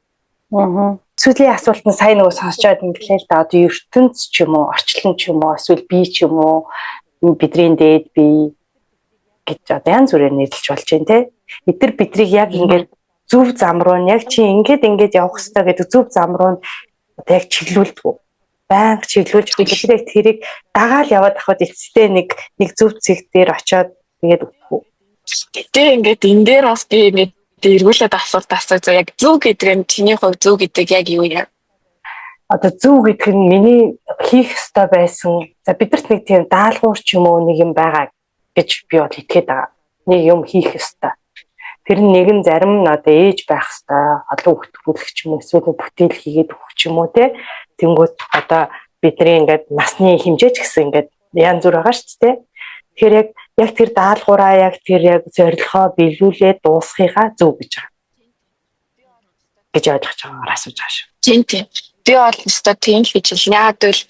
Сүүлийн асуулт нь сайн нөгөө сонсч байгаад юм гэлээ л да. Одоо ертөнц ч юм уу, орчлон ч юм уу, эсвэл би ч юм уу, бидний дээд би гэж одоо янз бүрээр нэрлэж болж байна те. Эдгээр бидрийг яг ингээд зөв зам руу нь яг чи ингээд явах хэрэгтэй гэдэг зөв зам руу нь одоо яг чиглүүлдэг. Банк чиглүүлж бид яг тэрийг дагаал яваад ахад эцэстээ нэг зөв зэг дээр очиод тэгээд өгөх. Тэгээ ингээд энэ дээр бас би ингээд эргүүлээд асуулт асууж яг зөв гэдэг нь чиний хувьд зөв гэдэг яг юу юм? Одоо зөв гэдэг нь миний хийх ёстой байсан. За бидэрт нэг тийм даалгавар ч юм уу нэг юм байгаа гэж би бол итгээд байгаа. Нэг юм хийх ёстой. Тэр нэг нь зарим нь одоо ээж байх ёстой. Олон хүүхдгүүлэх ч юм уу эсвэл бүтээл хийгээд өгөх ч юм уу те. Тэнгүүт одоо бидний ингээд насны хэмжээч гэсэн ингээд янз бүр байгаа шүү дээ. Тэгэхээр яг тэр даалгавраа яг тэр яг зорилгоо биелүүлээд дуусгахыгаа зөв гэж байгаа. Гэж ойлгож байгаагаар асууж байгаа шүү. Тийм. Би бол өстой тийм л гэж хэлнэ. Яг л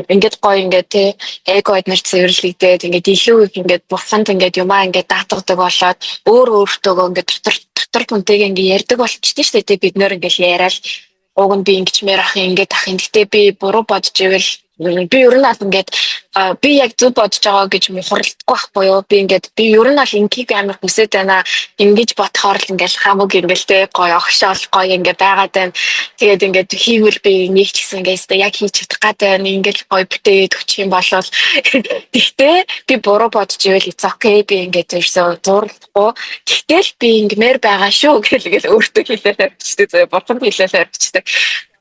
ингээд гоё ингээд те эгоид нар цэвэрлэгдээд ингээд илүү их ингээд бурханд ингээд юмаа ингээд даатгадаг болоод өөртөөгөө ингээд дотор түнтэйг ингээд ярьдаг болчихсон шүү дээ. Бид нөр ингээд яриад уг нь би ингэчмээр ах ингээд ах юм. Гэтэ би буруу бодож ивэл би ер нь аль ингээд би яг зөв бодож байгаа гэж мухарлахгүй байхгүй юу би ингээд би ер нь аль ингийг амар хүсэж байна ингэж бодохоор л ингээд хамаг ингээл гоё огшоол гоё ингээд байгаад байна тэгээд ингээд хийвэл би нэг ч гэсэн ингээд яг хийж чадах гэдэг ингээд гоё бүтээд өчих юм болол тэгтээ би буруу бодож ивэл it's okay би ингээд ерөөсөө зурлахгүй тэгтэл би ингэмээр байгаа шүү гэл өөртөө хэлээд авчдаг зөө бурхан хэлээд авчдаг.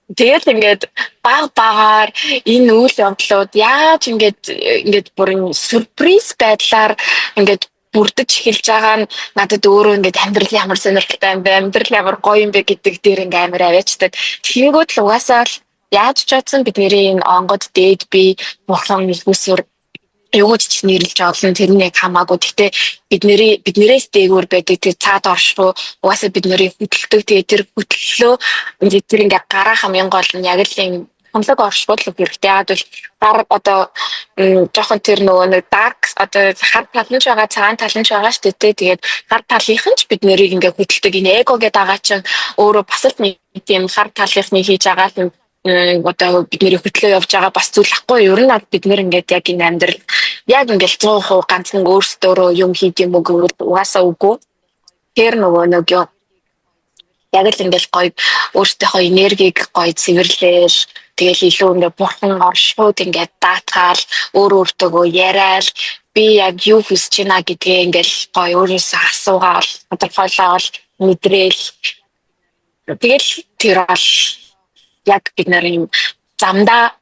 Тэгэл ингээд багаар энэ үйл явдлууд яаж ингээд бүрэн сюрприз байдлаар ингээд бүрдэж эхэлж байгаа нь надад өөрөө ингээд амьдрал ямар сонирхолтой юм бэ амьдрал ямар гоё юм бэ гэдэг дээр ингээд амар аваачдаг. Тэгэнгүүт л угаасаа л яаж ч чадсан бидний энэ онгод дээд би бурхан нэгүсвэр юу ч нэрлж олно тэр нь яг хамаагүй. Гэхдээ биднээс дээгүүр байдаг тэр цаад орш руу угаасаа бид нарыг хөдөлдөг. Тэгээ тэр хөдлөлөө тэр ингээ гараа хамгийн гол нь яг л юм хонлог оршууд л хэрэгтэй. Яг бол гар одоо жоохон тэр нөгөө нэг dark одоо хар талж байгаа цагаан талж байгаа шүү дээ. Тэгээд гар талынх нь ч бид нарыг ингээ хөдөлдөг. Энэ эго гэдэг байгаа чинь өөрөө бас л нэг тийм хар талынхны хийж байгаа юм одоо бидний хөтлөө явж байгаа бас зүйл ахгүй юу? Ер нь бид нэр ингээд яг энэ амьдрал яг ингээд 100% ганц нэг өөрсдөө юм хийх юм уу гэвэл угаасаа үгүй. Тэр нөгөө нэг юу яг л ингээд гоё өөртөөхөө энергийг гоё цэвэрлээл тэгэл илүү ингээд бурхан оршууд ингээд даатгаал өөртөөгөө яриад би яг юу хүсэж байна гэдгээ ингээд гоё өөрөөсөө асуугаал тодорхойлол мэдрээл тэгэл тэр бол яг бид нарын замдаа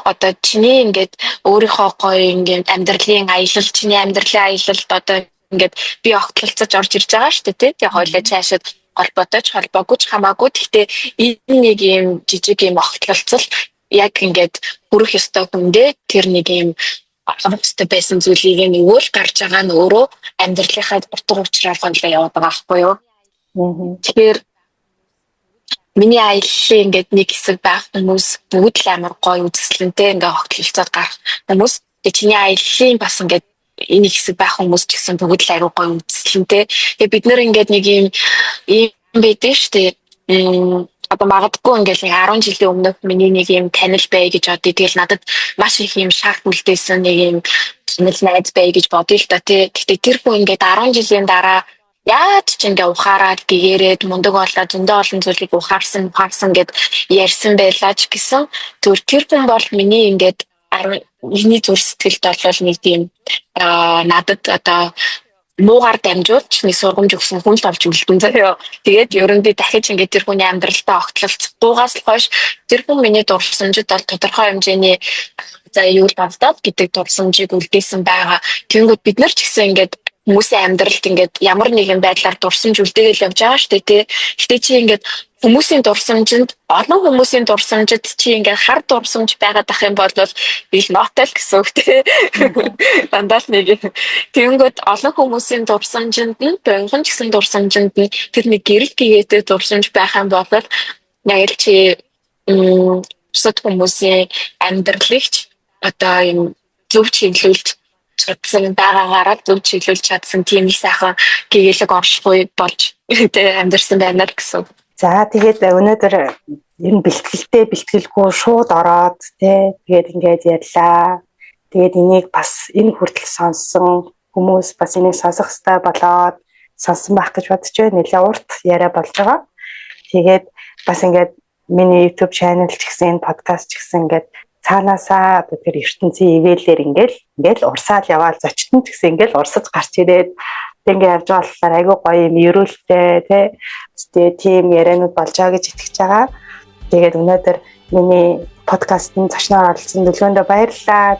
одоо чиний ингээд өөрийнхөө гоё ингээд амьдралын аялал чиний амьдралын аялалд одоо ингээд би огтлолцож орж ирж байгаа шүү дээ тий хоёлаа цаашаад холбоотой холбоогүй ч хамаагүй гэхдээ энэ нэг юм жижиг юм огтлолцол яг ингээд хүрэх ёстой хүндээ тэр нэг юм авахстай байсан зүйлийг нөгөө л гарч байгаа нь өөрөө амьдралынхаа утга учраар гонлоо яваад байгаа байхгүй юу. Тэгэхээр миний аяллаа ингээд нэг хэсэг байх хүмүүс бүгд л амар гоё үзэсгэлэнтэй ингээд огтлолцоод гарах хүмүүс тэгээ чиний аяллаа бас ингээд энэ хэсэг байх хүмүүс ч гэсэн бүгд л аюу гоё үзэсгэлэнтэй. Тэгээ бид нэр ингээд нэг юм байдаг шүү дээ. Одоо магадгүй ингээд 10 жилийн өмнөх миний нэг юм танил бай гэж бодъё. Тэгэл надад маш их юм шах үлдээсэн нэг юм танил найз бай гэж бодъё л да тий. Гэхдээ тэр хүн ингээд 10 жилийн дараа Яаж ч ингээ ухаараад гэгэрээд мундаг болоод зөндөө олон зүйлийг ухаарсан гэд ярьсан байлаа ч гэсэн тэр хүн бол миний ингээд миний зүр сэтгэлд бол нэг тийм надад одоо муугаар дамжуулж нэг сургамж өгсөн хүн л болж үлдэн заяа. Тэгээд ерөн би дахиж ингээд тэр хүний амьдралдаа огтлолцохгүйгээс л хойш тэр хүн миний дурсамжид бол тодорхой хэмжээний за юу л давтаад гэдэг дурсамжийг үлдээсэн байгаа. Тэнгүүд бид нар ч гэсэн ингээд хүмүүсийн амьдралд ингээд ямар нэгэн байдлаар дурсамж үлдээгээл явж байгаа шүү дээ тий. Гэтэ чи ингээд хүмүүсийн дурсамжинд олон хүмүүсийн дурсамжид чи ингээд хар дурсамж байгаад ах юм бол ил нотой л гэсэн үг тий. Дандаа л нэг. Тэнгүүд олон хүмүүсийн дурсамжинд нь богино ч гэсэн дурсамжинд нь тэр нэг гэрэл гэгээтэй дурсамж байх юм бол яг л чи бусад хүмүүсийн амьдралыгч одоо юм зөв чиглүүлж чадсан байгаагаараа зөв чиглүүлж чадсан тийм их сайхан гэгээлэг оршихуй болж амьдэрсэн байна л гэсэн. За тэгээд өнөөдөр ер нь бэлтгэлгүй шууд ороод тэгээд ингээд ярьлаа. Тэгээд энийг бас энэ хүртэл сонссон хүмүүс бас энийг сонсох хэрэгтэй болоод сонссон байх гэж бодож байна. Нэлээд урт яриа болж байгаа. Тэгээд бас ингээд миний YouTube channel ч гэсэн энэ подкаст ч гэсэн ингээд цаанаасаа тэр ертөнцийн ивэлэр ингээл урсаал яваал зочтон ч гэсэн ингээл урсаж гарч ирээд ингээ явж байгаа болохоор айгүй гоё юм ерөөлтэй тэгээ тийм яриануд болж байгаа гэж итгэж байгаа. Тэгээд өнөөдөр миний подкастын зочноор оролцсон Дүлгөөндөө баярлалаа.